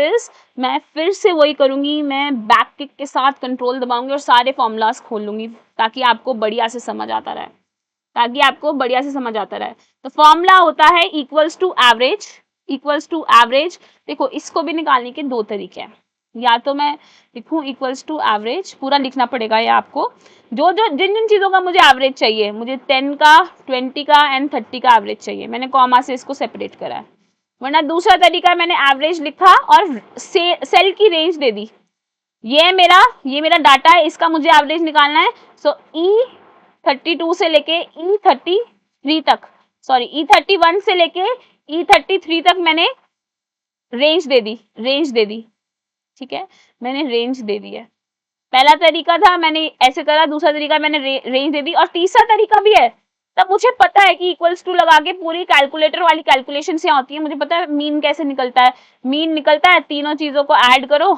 is मैं फिर से वही करूंगी, मैं बैक किक के साथ कंट्रोल दबाऊंगी और सारे फॉर्मूलाज खोल लूंगी ताकि आपको बढ़िया से समझ आता रहे, तो फॉर्मूला होता है इक्वल्स टू एवरेज। देखो इसको भी निकालने के दो तरीके हैं, या तो मैं लिखूं इक्वल्स टू एवरेज, पूरा लिखना पड़ेगा ये आपको, जिन चीजों का मुझे एवरेज चाहिए, मुझे 10 का 20 का एंड 30 का एवरेज चाहिए, मैंने कॉमा से इसको सेपरेट करा है। वरना दूसरा तरीका, मैंने एवरेज लिखा और सेल की रेंज दे दी, ये मेरा डाटा है, इसका मुझे एवरेज निकालना है। सो E32 से लेके E31 से लेके E33 तक मैंने रेंज दे दी, ठीक है, मैंने रेंज दे दी है। पहला तरीका था मैंने ऐसे करा, दूसरा तरीका मैंने रेंज दे दी, और तीसरा तरीका भी है। तब मुझे पता है कि इक्वल्स टू लगा के पूरी कैलकुलेटर वाली कैलकुलेशन से होती है, मुझे पता है मीन कैसे निकलता है। मीन निकलता है, तीनों चीजों को ऐड करो,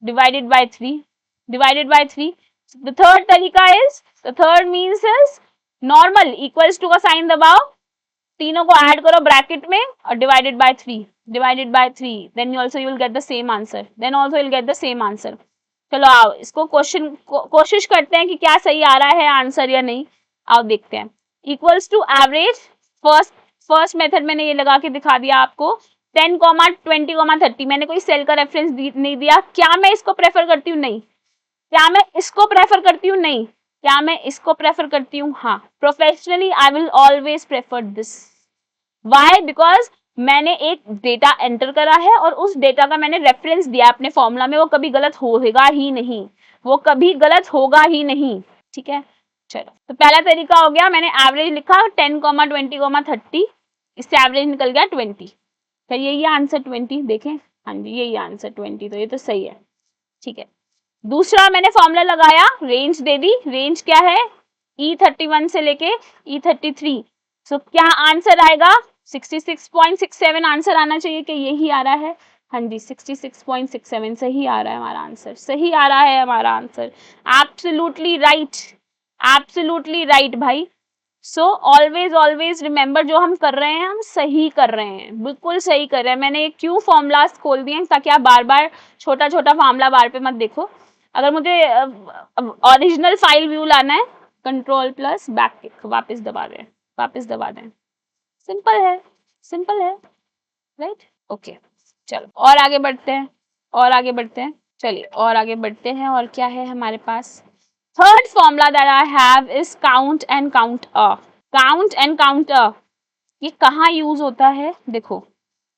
divided by 3। The third तरीका is, the third means is normal, equals to का साइन दबाओ, तीनों को ऐड करो ब्रैकेट में और divided by 3, then also you will get the same answer, चलो आओ इसको कोशिश करते हैं कि क्या सही आ रहा है आंसर या नहीं। आओ देखते हैं। Equals to average, first method मैंने ये लगा के दिखा दिया आपको। 10, 20, 30, मैंने कोई सेल का रेफरेंस नहीं दिया। क्या मैं इसको प्रेफर करती हूँ? नहीं। क्या मैं इसको प्रेफर करती हूँ? नहीं। क्या मैं इसको प्रेफर करती हूँ? हाँ। Professionally I will always prefer this. Why? Because मैंने एक डेटा एंटर करा है और उस डेटा का मैंने रेफरेंस दिया अपने फॉर्मूला में, वो कभी गलत होगा ही नहीं, वो कभी गलत होगा ही नहीं। ठीक है, चलो तो पहला तरीका हो गया, मैंने एवरेज लिखा 10, 20, 30, इससे एवरेज निकल गया 20। फिर यही आंसर 20, देखें, हाँ जी यही आंसर 20, तो ये तो सही है। ठीक है, दूसरा मैंने फॉर्मूला लगाया, रेंज दे दी। रेंज क्या है? E31 से लेके E33। सो क्या आंसर आएगा? 66.67 आंसर आना चाहिए कि यही आ रहा है? हाँ जी 66.67 सही आ रहा है हमारा आंसर, सही आ रहा है हमारा answer. Absolutely right, absolutely right भाई। सो ऑलवेज रिमेंबर, जो हम कर रहे हैं हम सही कर रहे हैं, बिल्कुल सही कर रहे हैं। मैंने क्यों फॉर्मूलाज खोल दिए ताकि आप बार बार छोटा छोटा फॉर्मूला बार पे मत देखो। अगर मुझे ओरिजिनल फाइल व्यू लाना है, कंट्रोल प्लस बैक क्लिक, वापस दबा दें, सिंपल है, राइट? ओके, चलो और आगे बढ़ते हैं, चलिए और आगे बढ़ते हैं। और क्या है हमारे पास? Third formula that I have is count and count a. ये कहाँ यूज होता है? देखो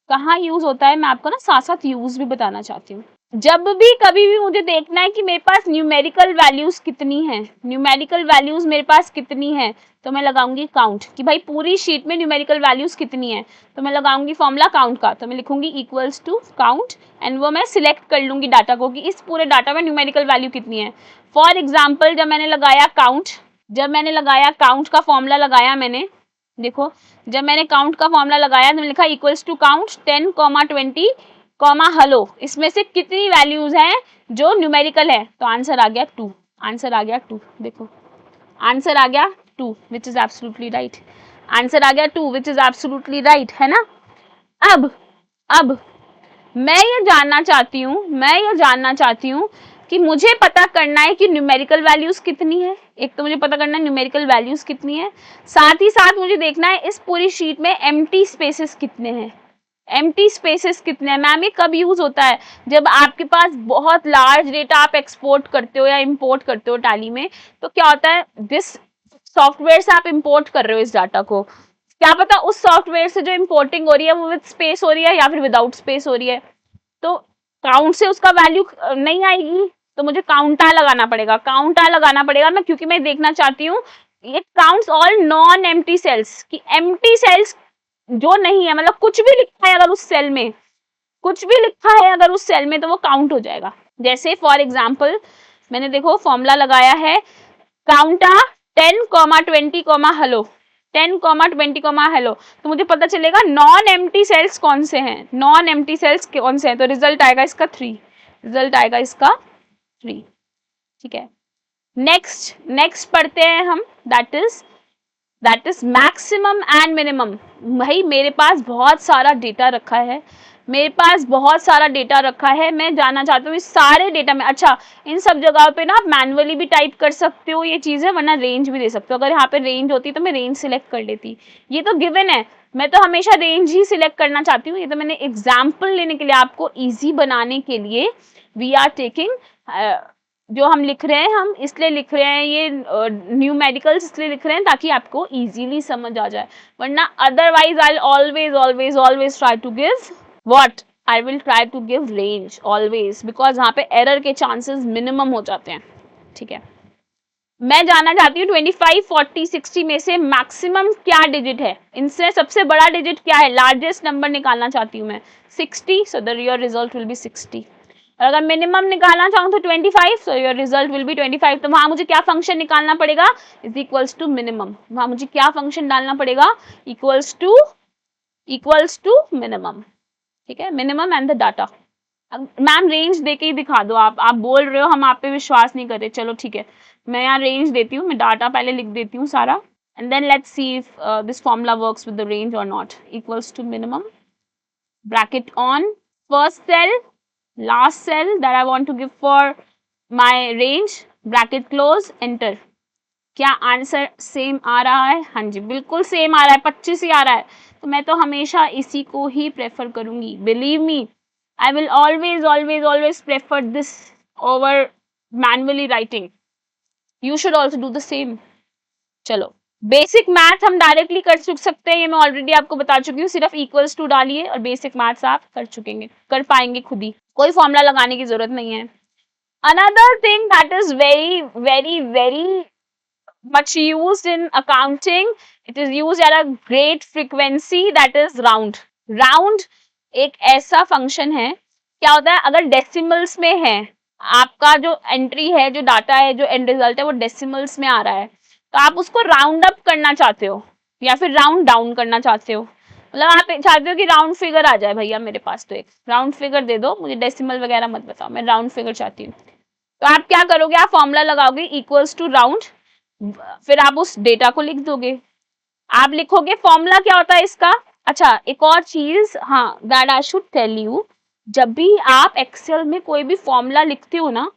कहाँ यूज होता है, मैं आपको ना साथ साथ यूज भी बताना चाहती हूँ। जब भी कभी भी मुझे देखना है कि मेरे पास न्यूमेरिकल वैल्यूज कितनी है, मेरे पास कितनी है, तो मैं लगाऊंगी काउंट, कि भाई पूरी शीट में न्यूमेरिकल वैल्यूज कितनी है, तो मैं लगाऊंगी फॉर्मूला काउंट का। तो मैं लिखूंगी इक्वल्स टू काउंट, एंड वो मैं सिलेक्ट कर लूंगी डाटा को कि इस पूरे डाटा में न्यूमेरिकल वैल्यू कितनी है। फॉर एग्जाम्पल, जब मैंने लगाया काउंट का फॉर्मूला लगाया मैंने, देखो जब मैंने काउंट का फॉर्मूला लगाया तो मैंने लिखा इक्वल्स टू काउंट 10, 20, हेलो, इसमें से कितनी वैल्यूज हैं जो न्यूमेरिकल है, तो आंसर आ गया 2। देखो आंसर आ गया 2, which is absolutely right. Answer आ गया 2, विच इज एब्सोल्युटली राइट, है ना? अब मैं ये जानना चाहती हूँ कि मुझे पता करना है कि न्यूमेरिकल वैल्यूज कितनी है। एक तो मुझे पता करना है न्यूमेरिकल वैल्यूज कितनी है, साथ ही साथ मुझे देखना है इस पूरी शीट में एम्प्टी स्पेसेस कितने हैं। मैम ये कब यूज होता है? जब आपके पास बहुत लार्ज डेटा आप एक्सपोर्ट करते हो या इंपोर्ट करते हो टैली में, तो क्या होता है, जिस सॉफ्टवेयर से आप इंपोर्ट कर रहे हो इस डाटा को, क्या पता उस सॉफ्टवेयर से जो इंपोर्टिंग हो रही है वो विद स्पेस हो रही है या फिर विदाउट स्पेस हो रही है, तो काउंट से उसका वैल्यू नहीं आएगी, तो मुझे काउंटा लगाना पड़ेगा मैं, क्योंकि मैं देखना चाहती हूँ it counts all non empty cells, कि एम्प्टी सेल्स जो नहीं है, मतलब कुछ भी लिखा है अगर उस सेल में, तो वो काउंट हो जाएगा। जैसे फॉर एग्जाम्पल मैंने देखो फॉर्मूला लगाया है काउंटा 10, 20, हेलो, 10, 20, हेलो, तो मुझे पता चलेगा नॉन एम्प्टी सेल्स कौन से हैं, तो रिजल्ट आएगा इसका 3, ठीक है। नेक्स्ट पढ़ते हैं हम, that is maximum and minimum. भाई मेरे पास बहुत सारा डेटा रखा है, मैं जानना चाहती हूँ इस सारे डेटा में, अच्छा इन सब जगहों पे ना आप मैनुअली भी टाइप कर सकते हो ये चीजें, वरना रेंज भी दे सकते हो। अगर यहाँ पे रेंज होती तो मैं रेंज सिलेक्ट कर लेती, ये तो गिवन है, मैं तो हमेशा रेंज ही सिलेक्ट करना चाहती हूँ। ये तो मैंने एग्जाम्पल लेने के लिए, आपको ईजी बनाने के लिए वी आर टेकिंग, जो हम लिख रहे हैं हम इसलिए लिख रहे हैं, ये न्यूमेरिकल्स इसलिए लिख रहे हैं ताकि आपको इजीली समझ आ जाए, वरना otherwise I always try to give what, I will try to give range always, because यहाँ पे एरर के चांसेस मिनिमम हो जाते हैं। ठीक है, मैं जानना चाहती हूँ 25, 40, 60 में से मैक्सिमम क्या डिजिट है, इनसे सबसे बड़ा डिजिट क्या है, लार्जेस्ट नंबर निकालना चाहती हूँ मैं 60, so the your result will be 60। और अगर मिनिमम निकालना चाहूँ तो 25, so your result will be 25। तो वहां मुझे क्या फंक्शन निकालना पड़ेगा, इज इक्वल्स टू मिनिमम, वहां मुझे क्या फंक्शन डालना पड़ेगा, इक्वल्स टू मिनिमम, ठीक है, minimum and the data. Ma'am range देके ही दिखा दो, आप बोल रहे हो हम आप पे विश्वास नहीं कर रहे, चलो ठीक है, मैं यहाँ रेंज देती हूँ, मैं डाटा पहले लिख देती हूँ सारा, and then let's see if this formula works with the range और not. Equals to minimum, bracket on, first cell, last cell that I want to give for my range, bracket close, enter. क्या आंसर same आ रहा है? हाँ जी बिल्कुल same आ रहा है, 25 ही आ रहा है। तो मैं तो हमेशा इसी को ही प्रेफर करूंगी, believe me, I will always prefer this over manually writing. You should also do the same. चलो बेसिक मैथ हम डायरेक्टली कर सकते हैं, ये मैं ऑलरेडी आपको बता चुकी हूँ, सिर्फ इक्वल्स टू डालिए और बेसिक मैथ्स आप कर पाएंगे खुद ही, कोई फॉर्मूला लगाने की जरूरत नहीं है। Another thing that is very much used in accounting, it is used at a great frequency, that is round. Round एक ऐसा फंक्शन है, क्या होता है अगर डेसिमल्स में है, आपका जो एंट्री है, जो डाटा है, जो एंड रिजल्ट है वो डेसिमल्स में आ रहा है, तो आप उसको राउंड अप करना चाहते हो या फिर राउंड डाउन करना चाहते हो, मतलब आप चाहते हो कि राउंड फिगर आ जाए, भैया मेरे पास तो एक राउंड फिगर दे दो, मुझे डेसिमल वगैरह मत बताओ, मैं राउंड फिगर चाहती हूँ। तो आप क्या करोगे, आप फॉर्मूला लगाओगे इक्वल्स टू राउंड, फिर आप उस डेटा को लिख दोगे, आप लिखोगे फॉर्मूला क्या होता है इसका। अच्छा एक और चीज, हाँ that I should tell you, जब भी आप एक्सेल में कोई भी फॉर्मूला लिखते हो ना,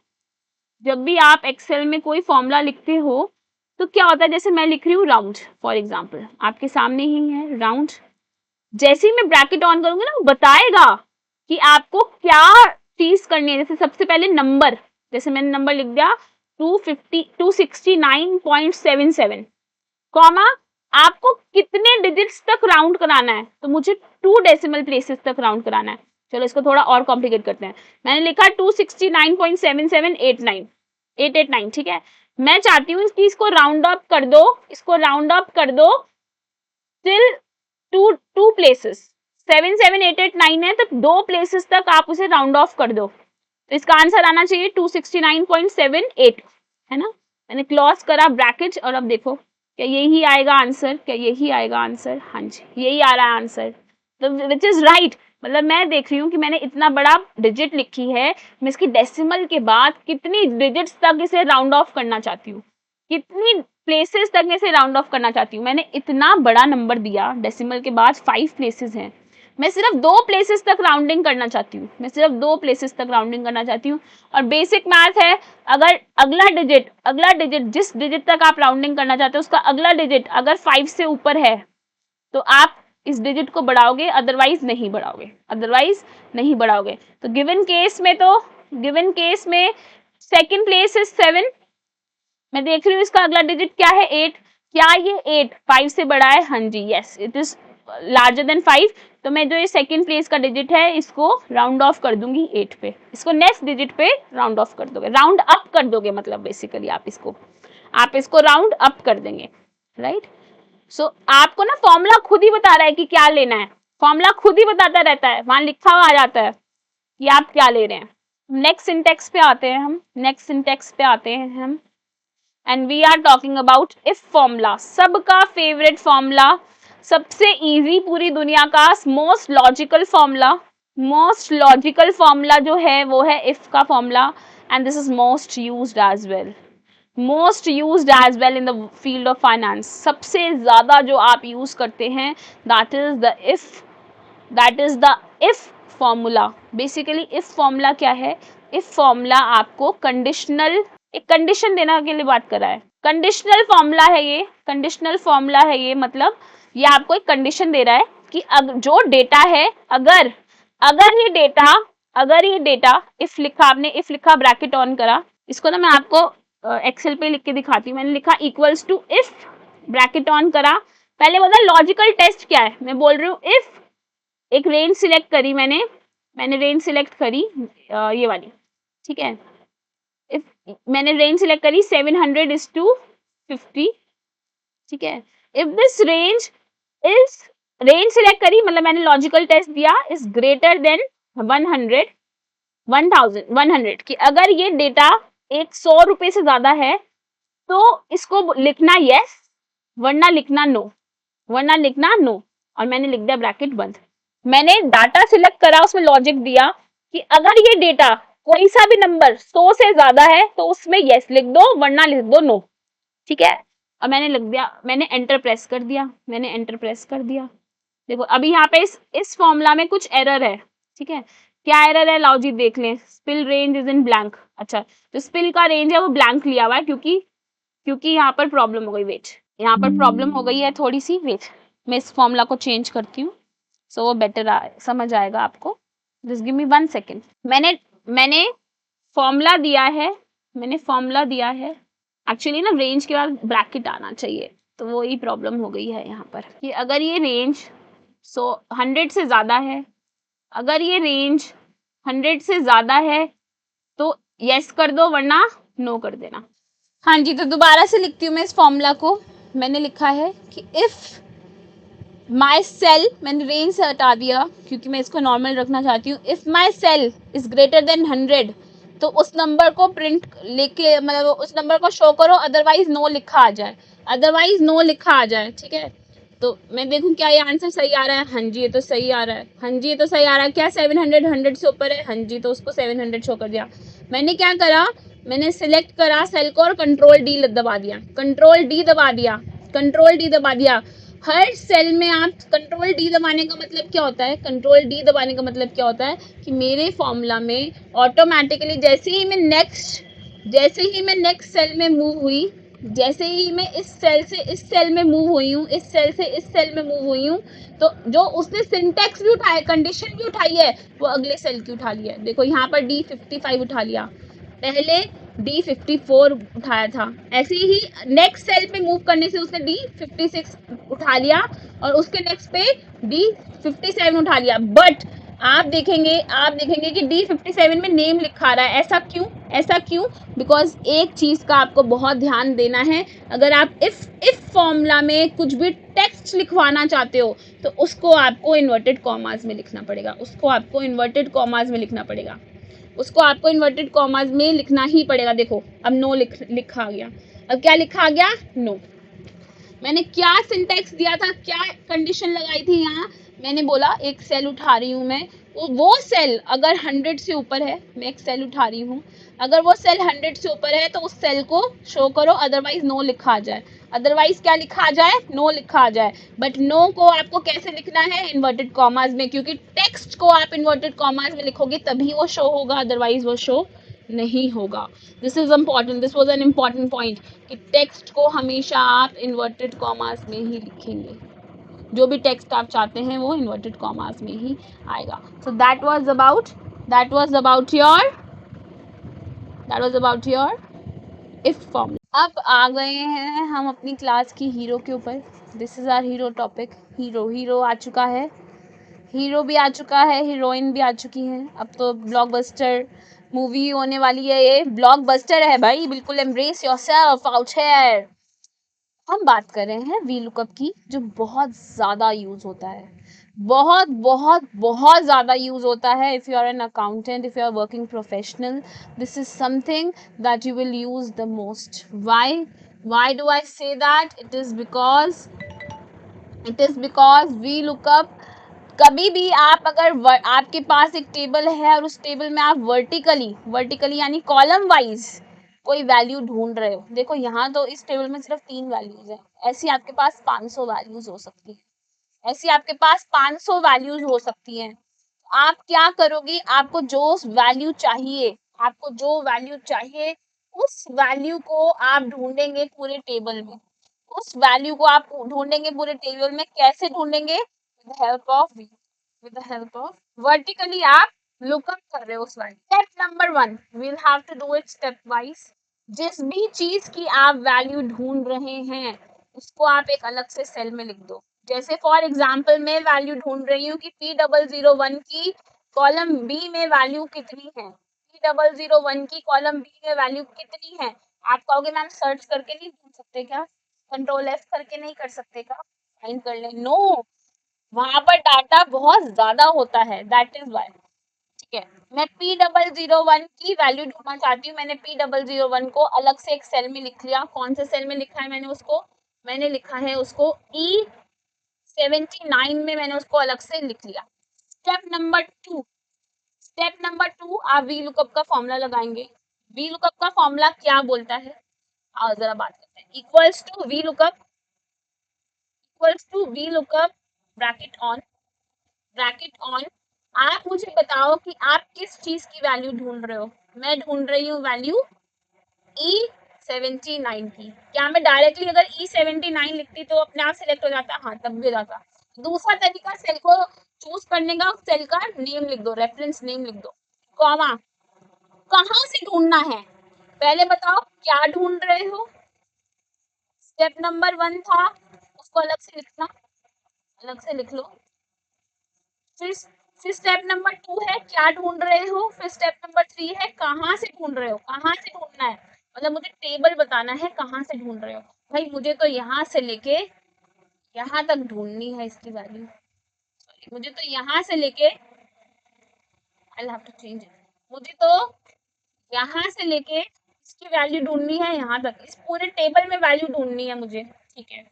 जब भी आप एक्सेल में कोई फॉर्मूला लिखते हो तो क्या होता है, जैसे मैं लिख रही हूँ राउंड फॉर एग्जाम्पल, आपके सामने ही है राउंड, जैसे ही मैं ब्रैकेट ऑन करूंगी ना वो बताएगा कि आपको क्या चीज करनी है। जैसे सबसे पहले नंबर, जैसे मैंने नंबर लिख दिया 269.77, कॉमा आपको कितने डिजिट्स तक राउंड कराना है, तो मुझे 2 डेसिमल प्लेसेस तक राउंड कराना है। चलो इसको थोड़ा और कॉम्प्लिकेट करते हैं, मैंने लिखा 269.7789, ठीक है, मैं चाहती हूँ कि इसको राउंड अप कर दो, टिल टू प्लेसेस, 77889 है तो 2 प्लेसेस तक आप उसे राउंड ऑफ कर दो, तो इसका आंसर आना चाहिए 269.78, है ना। मैंने क्लोज करा ब्रैकेट और अब देखो क्या यही आएगा आंसर, क्या यही आएगा आंसर, हाँ जी यही आ रहा है आंसर, तो विच इज राइट। मतलब मैं देख रही हूँ कि मैंने इतना बड़ा डिजिट लिखी है, मैं इसकी डेसिमल के बाद कितनी डिजिट्स तक इसे राउंड ऑफ करना चाहती हूँ, कितनी प्लेसेस तक इसे राउंड ऑफ करना चाहती हूँ। मैंने इतना बड़ा नंबर दिया, डेसिमल के बाद 5 प्लेसेस हैं, मैं सिर्फ 2 प्लेसेस तक राउंडिंग करना चाहती हूँ, मैं सिर्फ 2 प्लेसेस तक राउंडिंग करना चाहती हूँ। और बेसिक मैथ है, अगर अगला डिजिट जिस डिजिट तक आप राउंडिंग करना चाहते हो उसका अगला डिजिट अगर 5 से ऊपर है तो आप इस डिजिट को बढ़ाओगे, अदरवाइज नहीं बढ़ाओगे। तो गिवन केस में सेकंड प्लेस इज 7, मैं देख रही हूँ इसका अगला डिजिट क्या है 8, क्या ये 8 5 से बड़ा है, हाँ जी yes it is larger than 5, तो मैं जो ये सेकंड प्लेस का डिजिट है इसको राउंड ऑफ कर दूंगी 8 पे, इसको नेक्स्ट डिजिट पे राउंड ऑफ कर दोगे, राउंड अप कर दोगे, मतलब बेसिकली आप इसको राउंड अप कर देंगे, राइट। सो आपको ना फॉर्मूला खुद ही बता रहा है कि क्या लेना है, फॉर्मूला खुद ही बताता रहता है, वहां लिखा हुआ आ जाता है कि आप क्या ले रहे हैं। नेक्स्ट सिंटेक्स पे आते हैं हम, and we are talking about if formula, सबका फेवरेट फॉर्मूला, सबसे इजी पूरी दुनिया का मोस्ट लॉजिकल फॉर्मूला जो है वो है इफ का formula, and this is most used as well in the field of finance. सबसे ज्यादा जो आप यूज करते हैं that is the if formula. Basically if formula क्या है, इफ फॉर्मूला आपको एक कंडीशन देना के लिए बात कर रहा है, कंडीशनल फॉर्मूला है ये, मतलब ये आपको एक कंडीशन दे रहा है कि जो डेटा है, अगर ये डेटा इफ लिखा ब्रैकेट ऑन करा, इसको ना मैं आपको एक्सेल पे लिख के दिखाती हूँ, मैंने लिखा equals to if bracket on करा, पहले बता लॉजिकल टेस्ट क्या है, मैं बोल रही हूँ इफ एक रेंज सिलेक्ट करी मैंने रेंज सिलेक्ट करी ये वाली, ठीक है, इफ मैंने रेंज सिलेक्ट करी 700 is to 50, ठीक है। If this range is, range select करी मतलब मैंने लॉजिकल टेस्ट दिया, इज ग्रेटर देन 100, 1100 कि अगर ये डेटा 100 रुपए से ज्यादा है तो इसको लिखना यस, वरना लिखना नो, वरना लिखना नो। और मैंने लिख दिया ब्रैकेट बंद। मैंने डाटा सिलेक्ट करा, उसमें लॉजिक दिया कि अगर ये डेटा कोई सा भी नंबर 100 से ज्यादा है तो उसमें यस लिख दो, वरना लिख दो नो, ठीक है। और मैंने लिख दिया, मैंने एंटर प्रेस कर दिया, मैंने एंटर प्रेस कर दिया। देखो अभी यहाँ पे इस फॉर्मूला में कुछ एरर है, ठीक है। क्या एरर है लाओ जी देख लें। Spill range is in blank. अच्छा, जो स्पिल का रेंज है वो ब्लैंक लिया हुआ है क्योंकि यहाँ पर प्रॉब्लम हो गई, वेट, यहाँ पर प्रॉब्लम हो गई है थोड़ी सी, वेट मैं इस फॉर्मूला को चेंज करती हूँ सो वो बेटर समझ आएगा आपको। Just give me 1 second. मैंने फॉर्मूला दिया है, मैंने फॉर्मूला दिया है। एक्चुअली ना रेंज के बाद ब्रैकेट आना चाहिए, तो वो ही प्रॉब्लम हो गई है यहाँ पर कि अगर ये रेंज 100 से ज्यादा है, अगर ये रेंज 100 से ज्यादा है तो यस कर दो, वरना नो कर देना। हाँ जी, तो दोबारा से लिखती हूँ मैं इस फॉर्मूला को। मैंने लिखा है कि इफ माई सेल, मैंने रेंज से हटा दिया क्योंकि मैं इसको नॉर्मल रखना चाहती हूँ। If my cell is greater than 100 तो उस नंबर को प्रिंट लेके मतलब उस नंबर को शो करो, अदरवाइज नो लिखा आ जाए, अदरवाइज नो लिखा आ जाए, ठीक है। तो मैं देखूं क्या ये आंसर सही आ रहा है। हाँ जी ये तो सही आ रहा है, हाँ जी ये तो सही आ रहा है। क्या 700 100 से ऊपर है, हाँ जी, तो उसको 700 शो कर दिया। मैंने क्या करा, मैंने सिलेक्ट करा सेल को और कंट्रोल डी दबा दिया, कंट्रोल डी दबा दिया, कंट्रोल डी दबा दिया। हर सेल में आप कंट्रोल डी दबाने का मतलब क्या होता है, कंट्रोल डी दबाने का मतलब क्या होता है कि मेरे फॉर्मूला में ऑटोमेटिकली जैसे ही मैं नेक्स्ट सेल में मूव हुई, जैसे ही मैं इस सेल से इस सेल में मूव हुई हूँ, इस सेल से इस सेल में मूव हुई हूँ, तो जो उसने सिंटेक्स भी उठाया, कंडीशन भी उठाई है, वो अगले सेल की उठा लिया है। देखो यहाँ पर D55 उठा लिया, पहले D54 उठाया था, ऐसे ही नेक्स्ट सेल पे मूव करने से उसने D56 उठा लिया और उसके नेक्स्ट पे D57 उठा लिया। बट आप देखेंगे कि D57 में नेम लिखा रहा है, ऐसा क्यों? बिकॉज एक चीज का आपको बहुत ध्यान देना है, अगर आप इफ फॉर्मूला में कुछ भी टेक्स्ट लिखवाना चाहते हो तो उसको आपको इन्वर्टेड कॉमास में लिखना पड़ेगा, उसको आपको इन्वर्टेड कॉमास में लिखना पड़ेगा। देखो अब नो लिखा गया, अब क्या लिखा गया, नो। मैंने क्या सिंटेक्स दिया था, क्या कंडीशन लगाई थी यहाँ, मैंने बोला एक सेल उठा रही हूँ मैं, वो सेल अगर 100 से ऊपर है, मैं एक सेल उठा रही हूँ, अगर वो सेल 100 से ऊपर है तो उस सेल को शो करो, अदरवाइज नो लिखा आ जाए, अदरवाइज क्या लिखा आ जाए, नो लिखा आ जाए। बट नो को आपको कैसे लिखना है, इन्वर्टेड कॉमास में, क्योंकि टेक्स्ट को आप इन्वर्टेड कॉमास में लिखोगे तभी वो शो होगा, अदरवाइज वो शो नहीं होगा। This was an important point कि टेक्स्ट को हमेशा आप इन्वर्टेड कॉमास में ही लिखेंगे, जो भी टेक्स्ट आप चाहते हैं वो इन्वर्टेड कॉमास में ही आएगा। So that was about your if formula. अब आ गए हैं हम अपनी क्लास की हीरो के ऊपर। This is our hero topic. Hero आ चुका है, हीरो भी आ चुका है, हीरोइन भी आ चुकी है। अब तो ब्लॉकबस्टर मूवी होने वाली है, ये ब्लॉकबस्टर है भाई, बिल्कुल एम्ब्रेस योरसेल्फ आउट हियर। हम बात कर रहे हैं वी लुकअप की, जो बहुत ज़्यादा यूज़ होता है, बहुत बहुत बहुत ज़्यादा यूज़ होता है। If you are an accountant, if you are working professional, this is something that you will use the most. Why do I say that? It is because V lookup, कभी भी आप अगर आपके पास एक टेबल है और उस टेबल में आप वर्टिकली यानी कॉलम वाइज कोई वैल्यू ढूंढ रहे हो, देखो यहाँ तो इस टेबल में सिर्फ 3 वैल्यूज है, ऐसी आपके पास 500 वैल्यूज हो सकती है, आप क्या करोगे, आपको जो वैल्यू चाहिए उस वैल्यू को आप ढूंढेंगे पूरे टेबल में, कैसे ढूंढेंगे? With the help of vertically आप लुकअप कर रहे हो उस value. Step number 1, we'll have to do it step wise. जिस भी चीज की आप वैल्यू ढूंढ रहे हैं उसको आप एक अलग से सेल में लिख दो। जैसे फॉर एग्जांपल मैं वैल्यू ढूंढ रही हूँ कि P001 की कॉलम बी में वैल्यू कितनी है, P001 की कॉलम बी में वैल्यू कितनी है? आप कहोगे मैम सर्च करके नहीं ढूंढ सकते क्या? कंट्रोल एफ करके नहीं कर सकते क्या? फाइंड कर ले। नो, वहां पर डाटा बहुत ज्यादा होता है, दैट इज वाई। ठीक है, मैं P001 की वैल्यू ढूंढना चाहती हूँ। मैंने P001 को अलग से एक सेल में लिख लिया। कौन से सेल में लिखा है मैंने उसको? मैंने लिखा है उसको E79 में, मैंने उसको अलग से लिख लिया। स्टेप नंबर टू, आप वी लुकअप का फॉर्मूला लगाएंगे। वी लुकअप का फॉर्मूला क्या बोलता है? आओ जरा बात करते हैं। Equals to V lookup bracket on. आप मुझे बताओ कि आप किस चीज की वैल्यू ढूंढ रहे हो? मैं ढूंढ रही हूँ वैल्यू E79 की। क्या मैं डायरेक्टली अगर E79 लिखती तो अपने आप सिलेक्ट हो जाता? हाँ, तब भी हो जाता। दूसरा तरीका, सेल को चूज करने का, सेल का नेम लिख दो, रेफरेंस नेम लिख दो, कॉमा। कहाँ से ढूंढना है पहले बताओ, क्या ढूंढ रहे हो? स्टेप नंबर 1 था, उसको अलग से लिखना, अलग से लिख लो। फिर स्टेप नंबर 2 है क्या ढूंढ रहे हो। फिर स्टेप नंबर 3 है कहाँ से ढूंढ रहे हो। कहाँ से ढूंढना है मतलब मुझे टेबल बताना है, कहाँ से ढूंढ रहे हो। भाई मुझे तो यहाँ से लेके यहाँ तक ढूंढनी है इसकी वैल्यू। मुझे तो यहाँ से लेके I'll have to change it. मुझे तो यहाँ से लेके इसकी वैल्यू ढूंढनी है यहाँ तक, इस पूरे टेबल में वैल्यू ढूंढनी है मुझे। ठीक है,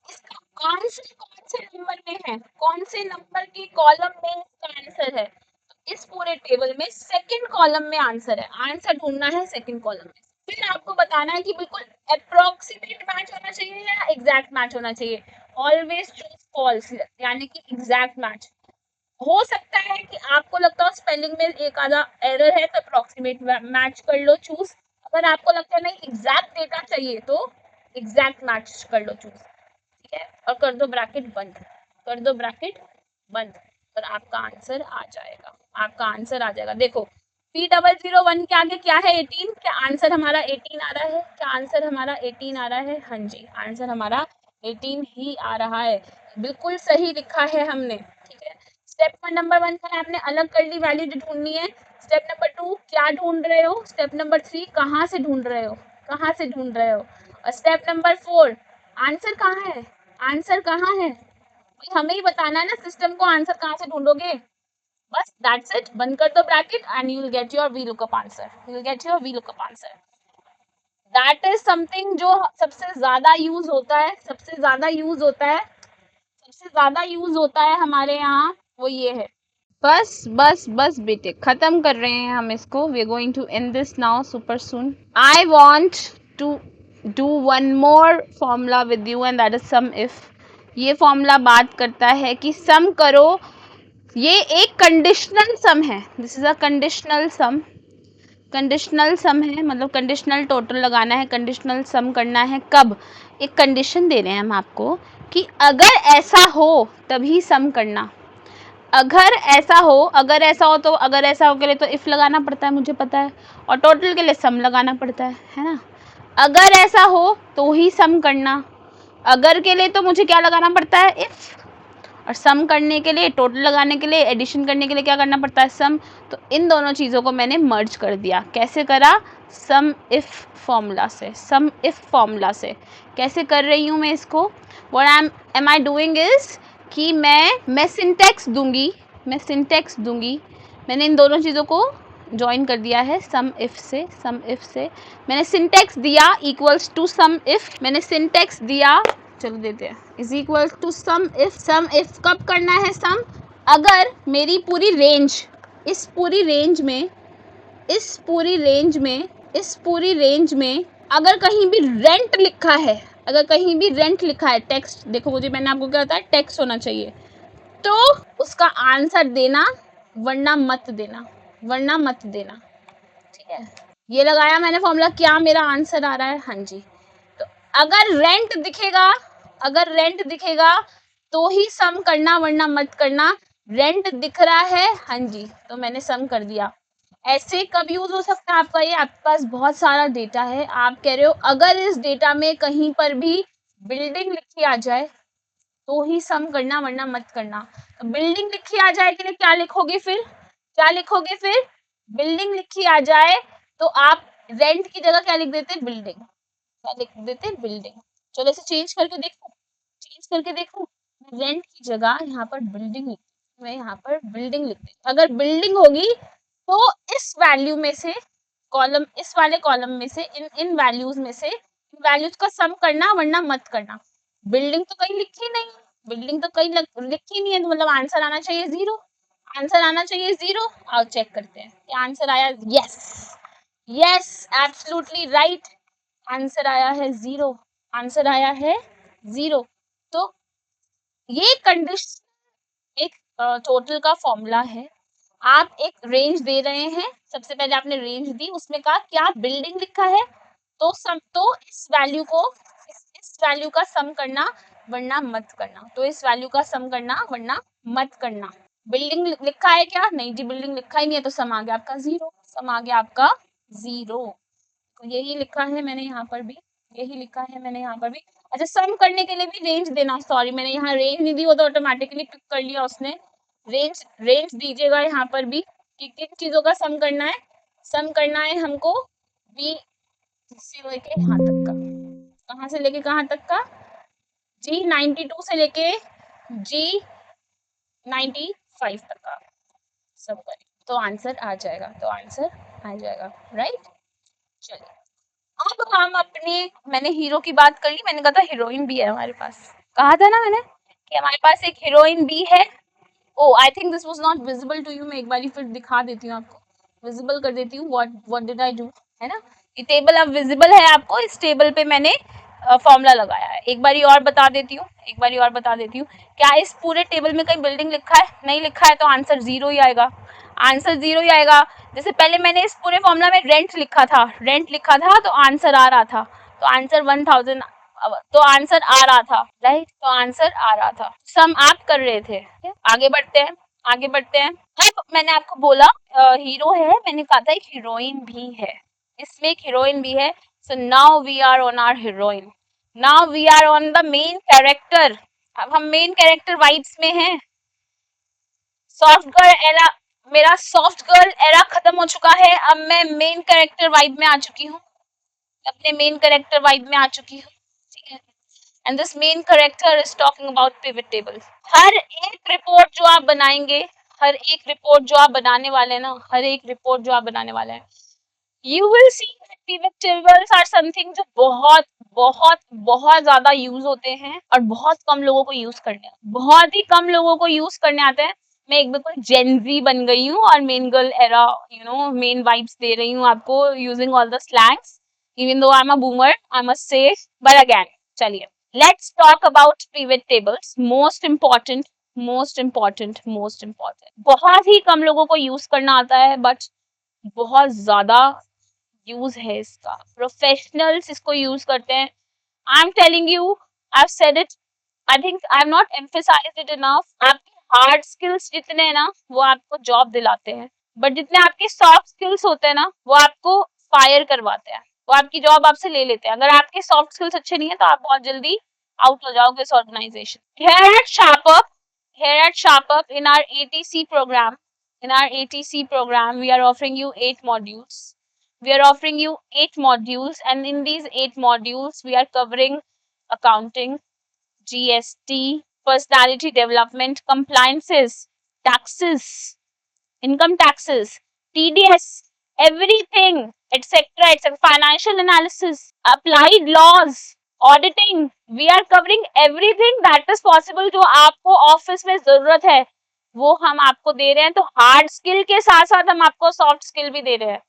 इसका आंसर कौन से नंबर में है, कौन से नंबर के कॉलम में इसका आंसर है? तो इस पूरे टेबल में सेकंड कॉलम में आंसर है। आंसर ढूंढना है सेकंड कॉलम में। फिर आपको बताना है कि बिल्कुल अप्रोक्सीमेट मैच होना चाहिए या एग्जैक्ट मैच होना चाहिए। ऑलवेज चूज फॉल्स, यानी कि एग्जैक्ट मैच। हो सकता है कि आपको लगता हो स्पेलिंग में एक आधा एरर है तो अप्रोक्सीमेट मैच कर लो चूज। अगर आपको लगता है नहीं एग्जैक्ट डेटा चाहिए तो एग्जैक्ट मैच कर लो चूज। ठीक है, और कर दो ब्रैकेट बंद, कर दो ब्रैकेट बंद, और आपका आंसर आ जाएगा, आपका आंसर आ जाएगा। देखो P001 के आगे क्या है? 18। क्या आंसर हमारा 18 आ रहा है? क्या आंसर हमारा 18 आ रहा है? हाँ जी, आंसर हमारा 18 ही आ रहा है, बिल्कुल सही लिखा है हमने। ठीक है, स्टेप नंबर 1 का आपने अलग कर ली, वैल्यू जो ढूंढनी है। स्टेप नंबर 2 क्या ढूंढ रहे हो। स्टेप नंबर 3 कहाँ से ढूंढ रहे हो, कहाँ से ढूंढ रहे हो। और स्टेप नंबर 4 आंसर कहाँ है, आंसर कहाँ है। हमें ही बताना है ना सिस्टम को, आंसर कहाँ से ढूंढोगे। बस दैट्स इट, बंद कर दो bracket and you will get your V lookup answer, you will get your V lookup answer. That is something जो सबसे ज्यादा यूज होता है, सबसे ज्यादा यूज होता है, सबसे ज्यादा यूज होता है हमारे यहाँ, वो ये है। बस बस बस बेटे, खत्म कर रहे हैं हम इसको। We are going to end this now super soon. I want to do one more formula with you and that is sum if. ये फॉर्मूला बात करता है कि सम करो, ये एक कंडीशनल सम है। This is a conditional sum, conditional sum है मतलब कंडीशनल टोटल लगाना है, कंडीशनल सम करना है। कब? एक कंडीशन दे रहे हैं हम आपको कि अगर ऐसा हो तभी सम करना। अगर ऐसा हो, अगर ऐसा हो तो, अगर ऐसा हो के लिए तो इफ लगाना पड़ता है, मुझे पता है, और टोटल के लिए सम लगाना पड़ता है ना। अगर ऐसा हो तो ही सम करना, अगर के लिए तो मुझे क्या लगाना पड़ता है, इफ, और सम करने के लिए, टोटल लगाने के लिए, एडिशन करने के लिए क्या करना पड़ता है, सम। तो इन दोनों चीज़ों को मैंने मर्ज कर दिया। कैसे करा? सम इफ फॉर्मूला से, सम इफ फॉर्मूला से। कैसे कर रही हूँ मैं इसको? What am I doing is कि मैं सिंटेक्स दूंगी, मैं सिंटेक्स दूंगी। मैंने इन दोनों चीज़ों को ज्वाइन कर दिया है सम इफ से, सम इफ से मैंने सिंटेक्स दिया इक्वल्स टू सम इफ। मैंने सिंटेक्स दिया, चलो देते हैं, is equal to sum if. Sum if कब करना है सम? अगर मेरी पूरी रेंज, इस पूरी रेंज में, इस पूरी रेंज में, इस पूरी रेंज में अगर कहीं भी रेंट लिखा है, अगर कहीं भी रेंट लिखा है, टेक्स्ट, देखो मुझे, मैंने आपको क्या बताया, टेक्स्ट होना चाहिए, तो उसका आंसर देना, वरना मत देना, वरना मत देना। ठीक है, ये लगाया मैंने फॉर्मूला, क्या मेरा आंसर आ रहा है? हाँ जी। तो अगर रेंट दिखेगा, अगर रेंट दिखेगा तो ही सम करना, वरना मत करना। रेंट दिख रहा है, हाँ जी, तो मैंने सम कर दिया। ऐसे कब यूज हो सकता है आपका ये? आपके पास बहुत सारा डेटा है, आप कह रहे हो अगर इस डेटा में कहीं पर भी बिल्डिंग लिखी आ जाए तो ही सम करना, वरना मत करना। तो बिल्डिंग लिखी आ जाए के लिए क्या लिखोगे फिर? क्या लिखोगे फिर? बिल्डिंग लिखी आ जाए तो आप रेंट की जगह क्या लिख देते? बिल्डिंग। क्या लिख देते? बिल्डिंग। चलो इसे चेंज करके देखो, चेंज करके देखो। रेंट की जगह यहाँ पर बिल्डिंग लिख, मैं यहाँ पर बिल्डिंग लिख देती हूँ। अगर बिल्डिंग होगी तो इस वैल्यू में से कॉलम, इस वाले कॉलम में से इन इन वैल्यूज में से इन वैल्यूज का सम करना, वरना मत करना। बिल्डिंग तो कहीं लिखी नहीं, बिल्डिंग तो कहीं लिखी नहीं है, तो मतलब आंसर आना चाहिए 0। आंसर आना चाहिए 0। आओ चेक करते हैं क्या आंसर आया। Yes, yes, absolutely right. Answer आया है 0। आंसर आया है 0। तो ये कंडीशन एक टोटल का फॉर्मूला है। आप एक रेंज दे रहे हैं, सबसे पहले आपने रेंज दी, उसमें कहा क्या बिल्डिंग लिखा है तो इस वैल्यू को इस वैल्यू का सम करना, वरना मत करना। तो इस वैल्यू का सम करना, वरना मत करना। बिल्डिंग लिखा है क्या? नहीं जी, बिल्डिंग लिखा ही नहीं है, तो सम आ गया आपका 0। सम आ गया आपका 0। तो यही लिखा है मैंने यहाँ पर भी, यही लिखा है मैंने यहाँ पर भी। अच्छा, सम करने के लिए भी रेंज देना, सॉरी मैंने यहाँ रेंज नहीं दी, वो तो ऑटोमेटिकली क्लिक कर लिया उसने। रेंज रेंज दीजिएगा यहाँ पर भी कि किन चीजों का सम करना है। सम करना है हमको बी से लेके यहाँ तक का। कहाँ से लेके कहाँ तक का? G92 से लेके G95 तक का सब करें तो आंसर आ जाएगा, तो आंसर आ जाएगा, राइट। चलिए अब हम अपने, मैंने हीरो की बात कर ली, मैंने कहा था हीरोइन भी है हमारे पास, कहा था ना मैंने कि हमारे पास एक हीरोइन भी है। Oh I think this was not visible to you, मैं एक बार फिर दिखा देती हूँ आपको, विजिबल कर देती हूँ। व्हाट डिड आई डू, है ना। ये टेबल अब विजिबल है आपको, इस टेबल पे मैंने फॉर्मूला लगाया है। एक बारी और बता देती हूँ, एक बारी और बता देती हूँ। क्या इस पूरे टेबल में कहीं बिल्डिंग लिखा है? नहीं लिखा है, तो आंसर 0 ही आएगा, आंसर 0 ही आएगा। जैसे पहले मैंने इस पूरे फॉर्मूला में रेंट लिखा था, रेंट लिखा था तो आंसर आ रहा था, तो आंसर 1000, तो आंसर आ रहा था, राइट, तो आंसर आ रहा था। सम आप कर रहे थे। आगे बढ़ते हैं, आगे बढ़ते हैं। अब मैंने आपको बोला हीरो है, मैंने कहा था एक हीरोइन भी है, इसमें एक हीरोइन भी है। So now we are on our heroine, now we are on the main character. अब हम मेन कैरेक्टर वाइब्स में हैं। सॉफ्ट गर्ल एरा, मेरा सॉफ्ट गर्ल एरा खत्म हो चुका है, अब मैं मेन कैरेक्टर वाइब में आ चुकी हूँ, अपने मेन कैरेक्टर वाइब में आ चुकी हूँ, ठीक है। And this main character is talking about pivot table. हर एक रिपोर्ट जो आप बनाएंगे, हर एक रिपोर्ट जो आप बनाने वाले हैं ना, हर एक रिपोर्ट जो आप बनाने वाले हैं, you will see that pivot tables are something जो बहुत बहुत बहुत ज्यादा यूज होते हैं और बहुत कम लोगों को यूज करने आते हैं, बहुत ही कम लोगों को यूज करने आते हैं। मैं एक बिल्कुल जेनजी बन गई हूँ और main girl era, you know, main vibes दे रही हूँ आपको, using all the slangs, even though I am a boomer, I must say, but again चलिए let's talk about pivot tables. Most important, most important, most important, बहुत ही कम लोगों को use करना आता है, बट बहुत ज्यादा यूज है इसका, प्रोफेशनल्स इसको यूज करते हैं। I am telling you, I have said it, I think I have not emphasised it enough. आपके हार्ड स्किल्स जितने हैं ना वो आपको जॉब दिलाते हैं, बट जितने आपके सॉफ्ट स्किल्स होते हैं ना वो आपको फायर करवाते हैं, वो आपकी जॉब आपसे ले लेते हैं। अगर आपके सॉफ्ट स्किल्स अच्छे नहीं है तो आप बहुत जल्दी आउट हो जाओगे इस organisation. Here at Sharpup, here at Sharpup in our ATC program, in our ATC program we are offering you 8 modules. We are offering you 8 modules, and in these 8 modules we are covering accounting, GST, personality development, compliances, taxes, income taxes, TDS, everything, etc., etc., financial analysis, applied laws, auditing. We are covering everything that is possible जो आपको office में जरूरत है वो हम आपको दे रहे हैं। तो हार्ड स्किल के साथ साथ हम आपको सॉफ्ट स्किल भी दे रहे हैं,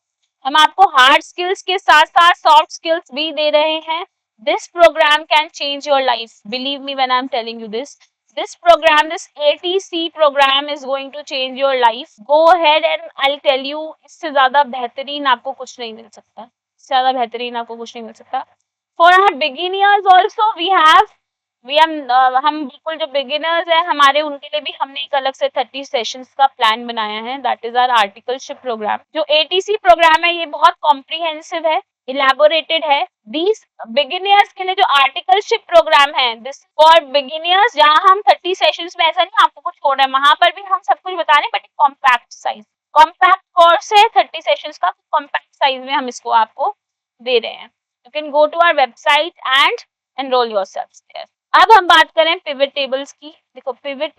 हम आपको हार्ड स्किल्स के साथ साथ सॉफ्ट स्किल्स भी दे रहे हैं। This program can change your life, believe me when I am telling you this. This program, this ATC program is going to change your life. Go ahead and I'll tell you, इससे ज्यादा बेहतरीन आपको कुछ नहीं मिल सकता, इससे ज्यादा बेहतरीन आपको कुछ नहीं मिल सकता। For our beginners also we have, हम बिल्कुल जो बिगिनर्स हैं हमारे उनके लिए भी हमने एक अलग से 30 सेशंस का प्लान बनाया है, that is our articleship program. जो ATC प्रोग्राम है ये बहुत कॉम्प्रिहेंसिव है, इलेबोरेटेड है। दीज बिगिनर्स के लिए जो आर्टिकलशिप प्रोग्राम है, दिस फॉर बिगिनर्स, जहाँ हम 30 सेशंस में, ऐसा नहीं आपको कुछ छोड़ रहे हैं, वहां पर भी हम सब कुछ बता रहे हैं but compact size, compact course है 30 सेशंस का, कॉम्पैक्ट साइज में हम इसको आपको दे रहे हैं। You can go to our website and enroll yourself there. अब हम बात करें पिवट टेबल्स की। देखो पिवट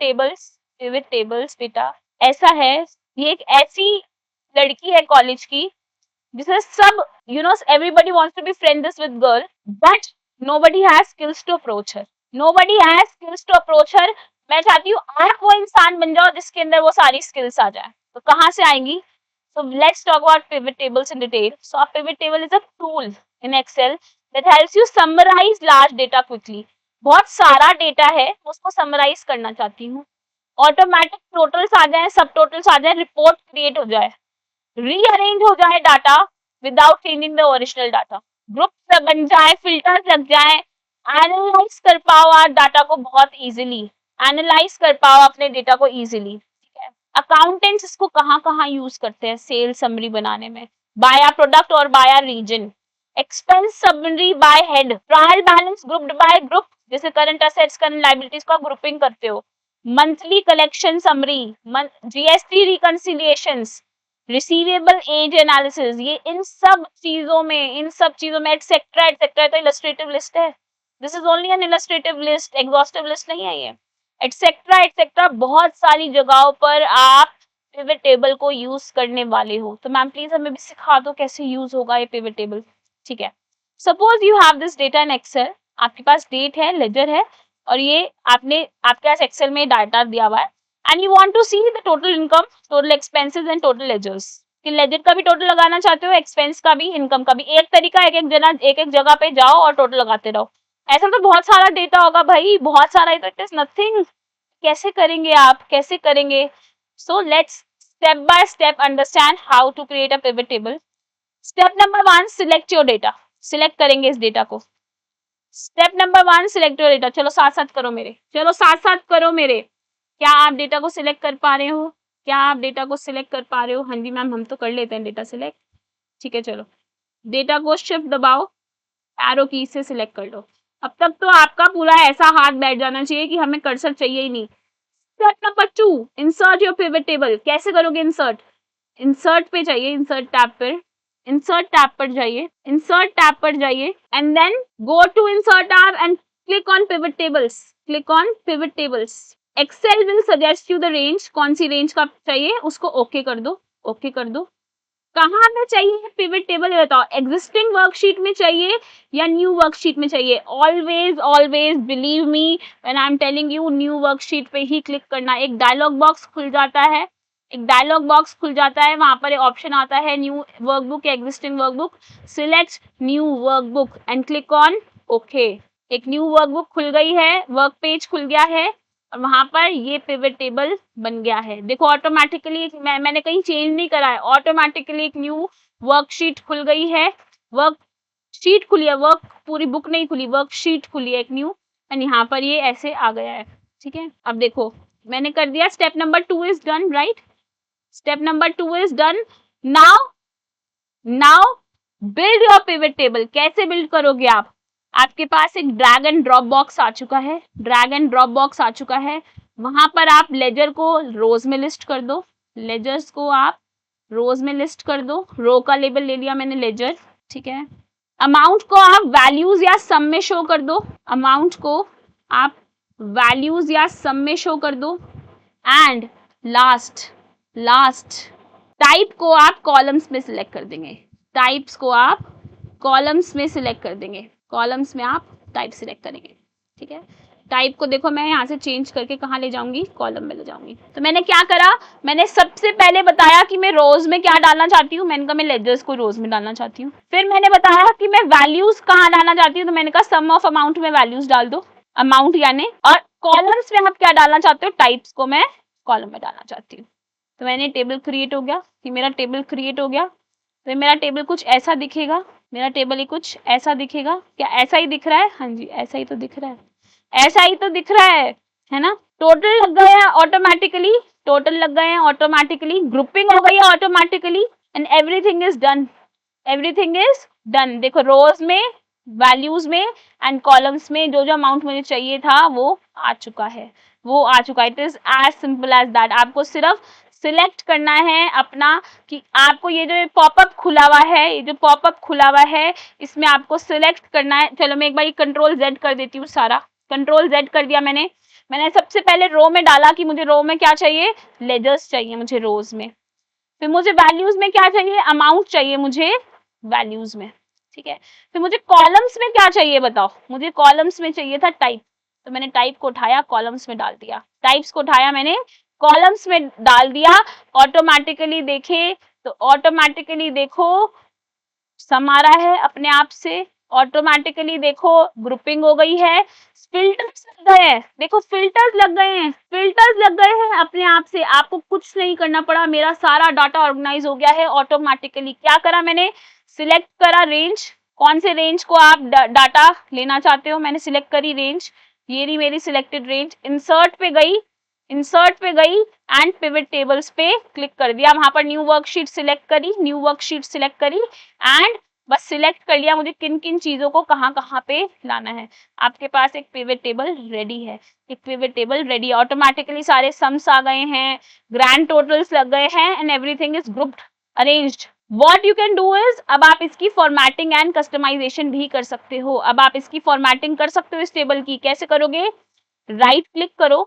टेबल्स बेटा ऐसा है, ये एक ऐसी लड़की है कॉलेज की जिसे सब everybody wants to be friends with girl, but nobody has skills to approach her. Nobody has skills to approach her. मैं चाहती हूँ आप वो इंसान बन जाओ जिसके अंदर वो सारी स्किल्स आ जाए। तो कहाँ से आएंगी? So let's talk about pivot tables in detail. So a pivot table is a tool in Excel that helps you summarize large data quickly. बहुत सारा डेटा है, उसको समराइज करना चाहती हूँ। ऑटोमेटिक टोटल्स आ जाए, सब टोटल्स आ जाए, रिपोर्ट क्रिएट हो जाए, रीअरेंज हो जाए data without changing the original data, group बन जाए, फिल्टर्स लग जाए, एनालाइज कर पाओ आप डाटा को बहुत इजीली, एनालाइज कर पाओ अपने डेटा को इजीली। ठीक है, अकाउंटेंट्स इसको कहाँ कहाँ यूज करते हैं सेल समरी बनाने में, बाय प्रोडक्ट और by region, expense summary by head, trial balance grouped by group, जैसे करंट असेट्स करंट लायबिलिटीज का ग्रुपिंग करते हो, monthly collection summary, GST reconciliations, receivable age analysis, ये इन सब चीजों में एटसेट्रा तो इलस्ट्रेटिव लिस्ट है। This is only an illustrative list, exhaustive list नहीं है ये। एटसेट्रा बहुत सारी जगहों पर आप पिवट टेबल को यूज करने वाले हो। तो मैम प्लीज हमें भी सिखा दो कैसे यूज होगा ये पिवट टेबल। ठीक है, suppose you have this data in Excel, आपके पास डेट है, लेजर है, और ये आपके पास एक्सेल में डाटा दिया हुआ है, and you want to see the total income, total expenses and total ledgers। कि लेजर का भी टोटल लगाना चाहते हो, एक्सपेंस का भी, इनकम का भी। एक तरीका एक एक जगह पे जाओ और टोटल लगाते रहो। ऐसा तो बहुत सारा डेटा होगा भाई, बहुत सारा, इट इज नथिंग। कैसे करेंगे आप, कैसे करेंगे? So let's step by step understand how to create a pivot table. Step number 1, select your data. Select करेंगे इस डेटा को। Step number 1, select your data. चलो साथ साथ करो मेरे, चलो साथ साथ करो मेरे। क्या आप डेटा को सिलेक्ट कर पा रहे हो? क्या आप डेटा को सिलेक्ट कर पा रहे हो? हाँ जी मैम, हम तो कर लेते हैं डेटा सिलेक्ट। ठीक है, चलो डेटा को शिफ्ट दबाओ, एरो की से सिलेक्ट कर लो। अब तक तो आपका पूरा ऐसा हाथ बैठ जाना चाहिए कि हमें कर्सर चाहिए ही नहीं। Step number 2, insert your pivot table. कैसे करोगे इंसर्ट? इंसर्ट पे जाइए, इंसर्ट टैब पर, इंसर्ट टैब पर जाइए, इंसर्ट टैब पर जाइए and then go to insert tab and click on pivot tables, click on pivot tables. Excel will suggest you the range, कौन सी रेंज का चाहिए उसको ओके कर दो, ओके कर दो। कहाँ में चाहिए पिवट टेबल ये बताओ, एग्जिस्टिंग वर्कशीट में चाहिए या न्यू वर्कशीट में चाहिए? Always always believe me when I am telling you, new worksheet पे ही क्लिक करना। एक डायलॉग बॉक्स खुल जाता है, एक डायलॉग बॉक्स खुल जाता है, वहां पर ऑप्शन आता है न्यू वर्कबुक या existing workbook. Select new workbook and click on okay. एक न्यू वर्कबुक खुल गई है, वर्क पेज खुल गया है और वहां पर ये पिवट टेबल बन गया है। देखो ऑटोमेटिकली, मैंने कहीं चेंज नहीं करा है, ऑटोमेटिकली एक न्यू वर्कशीट खुल गई है, वर्कशीट खुली है, वर्क पूरी बुक नहीं खुली, वर्कशीट खुली है एक न्यू, एंड यहाँ पर ये ऐसे आ गया है। ठीक है, अब देखो मैंने कर दिया। Step number 2 is done, right? Step number 2 is done. Now build your pivot table. कैसे बिल्ड करोगे आप? आपके पास एक ड्रैग एंड ड्रॉप बॉक्स आ चुका है, ड्रैग एंड ड्रॉप बॉक्स आ चुका है। वहां पर आप लेजर को रोज में लिस्ट कर दो, लेजर्स को आप रोज में लिस्ट कर दो। रो का लेबल ले लिया मैंने लेजर। ठीक है, अमाउंट को आप वैल्यूज या सम में शो कर दो, अमाउंट को आप वैल्यूज या सम में शो कर दो। एंड लास्ट टाइप को आप कॉलम्स में सिलेक्ट कर देंगे, टाइप्स को आप कॉलम्स में सिलेक्ट कर देंगे, कॉलम्स में आप टाइप सिलेक्ट करेंगे। ठीक है, टाइप को देखो मैं यहाँ से चेंज करके कहाँ ले जाऊंगी, कॉलम में ले जाऊंगी। तो मैंने क्या करा, मैंने सबसे पहले बताया कि मैं रोज में क्या डालना चाहती हूँ, मैंने कहा मैं लेजर्स को रोज में डालना चाहती हूँ। फिर मैंने बताया कि मैं वैल्यूज कहाँ डालना चाहती हूँ, तो मैंने कहा सम ऑफ अमाउंट में वैल्यूज डाल दो, अमाउंट यानी। और कॉलम्स में आप क्या डालना चाहते हो, टाइप्स को मैं कॉलम में डालना चाहती हूँ। तो मैंने टेबल क्रिएट हो गया, कि मेरा टेबल क्रिएट हो गया। तो मेरा टेबल कुछ ऐसा दिखेगा, मेरा टेबल ही कुछ ऐसा दिखेगा। क्या ऐसा ही दिख रहा है? हाँ जी, ऐसा ही तो दिख रहा है, ऐसा ही तो दिख रहा है ना? टोटल लग गए हैं ऑटोमेटिकली, टोटल लग गए हैं ऑटोमेटिकली, ग्रुपिंग हो गई है automatically, and everything is done, everything is done. देखो रोज में, वैल्यूज में एंड कॉलम्स में जो जो अमाउंट मुझे चाहिए था वो आ चुका है, वो आ चुका है। It is as simple as that. आपको सिर्फ सिलेक्ट करना है अपना कि आपको ये जो पॉपअप खुला हुआ है, ये जो पॉपअप खुला हुआ है इसमें आपको सिलेक्ट करना है। चलो मैं एक बार कंट्रोल Z कर देती हूँ, सारा कंट्रोल Z कर दिया मैंने। मैंने सबसे पहले रो में डाला कि मुझे रो में क्या चाहिए, लेजर्स चाहिए मुझे रोज में। फिर मुझे वैल्यूज में क्या चाहिए, अमाउंट चाहिए मुझे वैल्यूज में, ठीक है। फिर मुझे कॉलम्स में क्या चाहिए बताओ, मुझे कॉलम्स में चाहिए था टाइप, तो मैंने टाइप को उठाया कॉलम्स में डाल दिया, टाइप्स को उठाया मैंने कॉलम्स में डाल दिया। ऑटोमेटिकली देखे तो ऑटोमेटिकली देखो सम आ रहा है अपने आप से, ऑटोमेटिकली देखो ग्रुपिंग हो गई है, फिल्टर्स लग गए हैं, देखो फिल्टर्स लग गए हैं, फिल्टर्स लग गए हैं अपने आप से, आपको कुछ नहीं करना पड़ा, मेरा सारा डाटा ऑर्गेनाइज हो गया है ऑटोमेटिकली। क्या करा मैंने, सिलेक्ट करा रेंज, कौन से रेंज को आप डाटा लेना चाहते हो, मैंने सिलेक्ट करी रेंज, ये रही मेरी सिलेक्टेड रेंज। इंसर्ट पे गई, इंसर्ट पे गई एंड पिवट टेबल्स पे क्लिक कर दिया, वहां पर न्यू वर्कशीट सिलेक्ट करी, न्यू वर्कशीट सिलेक्ट करी एंड बस सिलेक्ट कर लिया मुझे किन किन चीजों को कहाँ कहाँ पे लाना है। आपके पास एक पिवट टेबल रेडी है, एक पिवट टेबल रेडी है, ऑटोमेटिकली सारे सम्स आ गए हैं, ग्रैंड टोटल्स लग गए हैं and everything is grouped arranged. What you can do is, अब आप इसकी फॉर्मेटिंग एंड कस्टमाइजेशन भी कर सकते हो। अब आप इसकी फॉर्मेटिंग कर सकते हो इस टेबल की, कैसे करोगे, राइट क्लिक करो,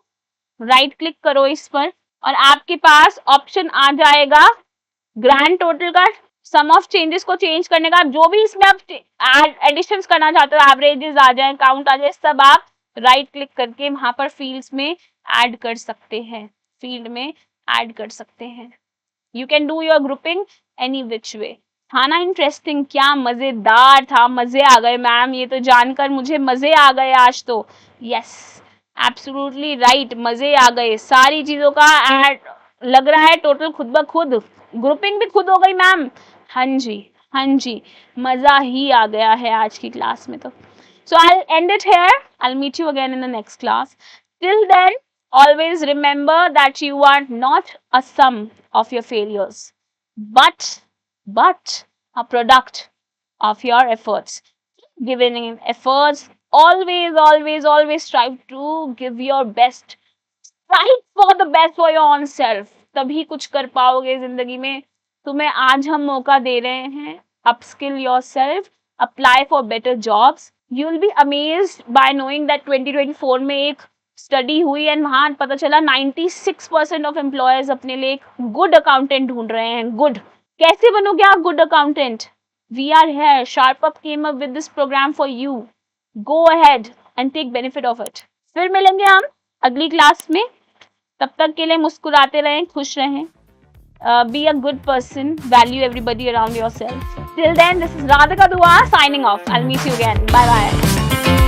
राइट क्लिक करो इस पर और आपके पास ऑप्शन आ जाएगा ग्रैंड टोटल का, सम ऑफ चेंजेस को चेंज करने का, जो भी इसमें आप एडिशंस करना चाहते हो, एवरेजेस आ जाए, काउंट आ जाए, सब आप राइट क्लिक करके वहां पर फील्ड्स में ऐड कर सकते हैं, फील्ड में ऐड कर सकते हैं। You can do your grouping any which way. था ना इंटरेस्टिंग, क्या मजेदार था, मजे आ गए मैम, ये तो जानकर मुझे मजे आ गए आज तो। यस एब्सोल्युटली राइट, मजे आ गए, सारी चीजों का ऐड लग रहा है टोटल खुद ब खुद, ग्रुपिंग भी खुद हो गई मैम। हाँ जी, हाँ जी, मजा ही आ गया है आज की क्लास में तो। So I'll end it here. I'll meet you again in the next class. Till then, always remember that you are not a sum of your failures, but a product of your efforts. Giving in efforts, always strive to give your best. Strive for the best for your own self. तभी कुछ कर पाओगे जिंदगी में। तुम्हें आज हम मौका दे रहे हैं, upskill yourself, apply for better jobs. You will be amazed by knowing that 2024 में एक स्टडी हुई एंड वहां पता चला 96% ऑफ एम्प्लॉयर्स अपने लिए एक गुड अकाउंटेंट ढूंढ रहे हैं। गुड, कैसे बनोगे आप good accountant? We are here, SharpUp came up with this program for you. Go ahead and take benefit of it. फिर मिलेंगे हम अगली क्लास में, तब तक के लिए मुस्कुराते रहें, खुश रहें, be a good person, value everybody around yourself. Till then, this is Radhika Dua signing off. I'll meet you again. Bye bye.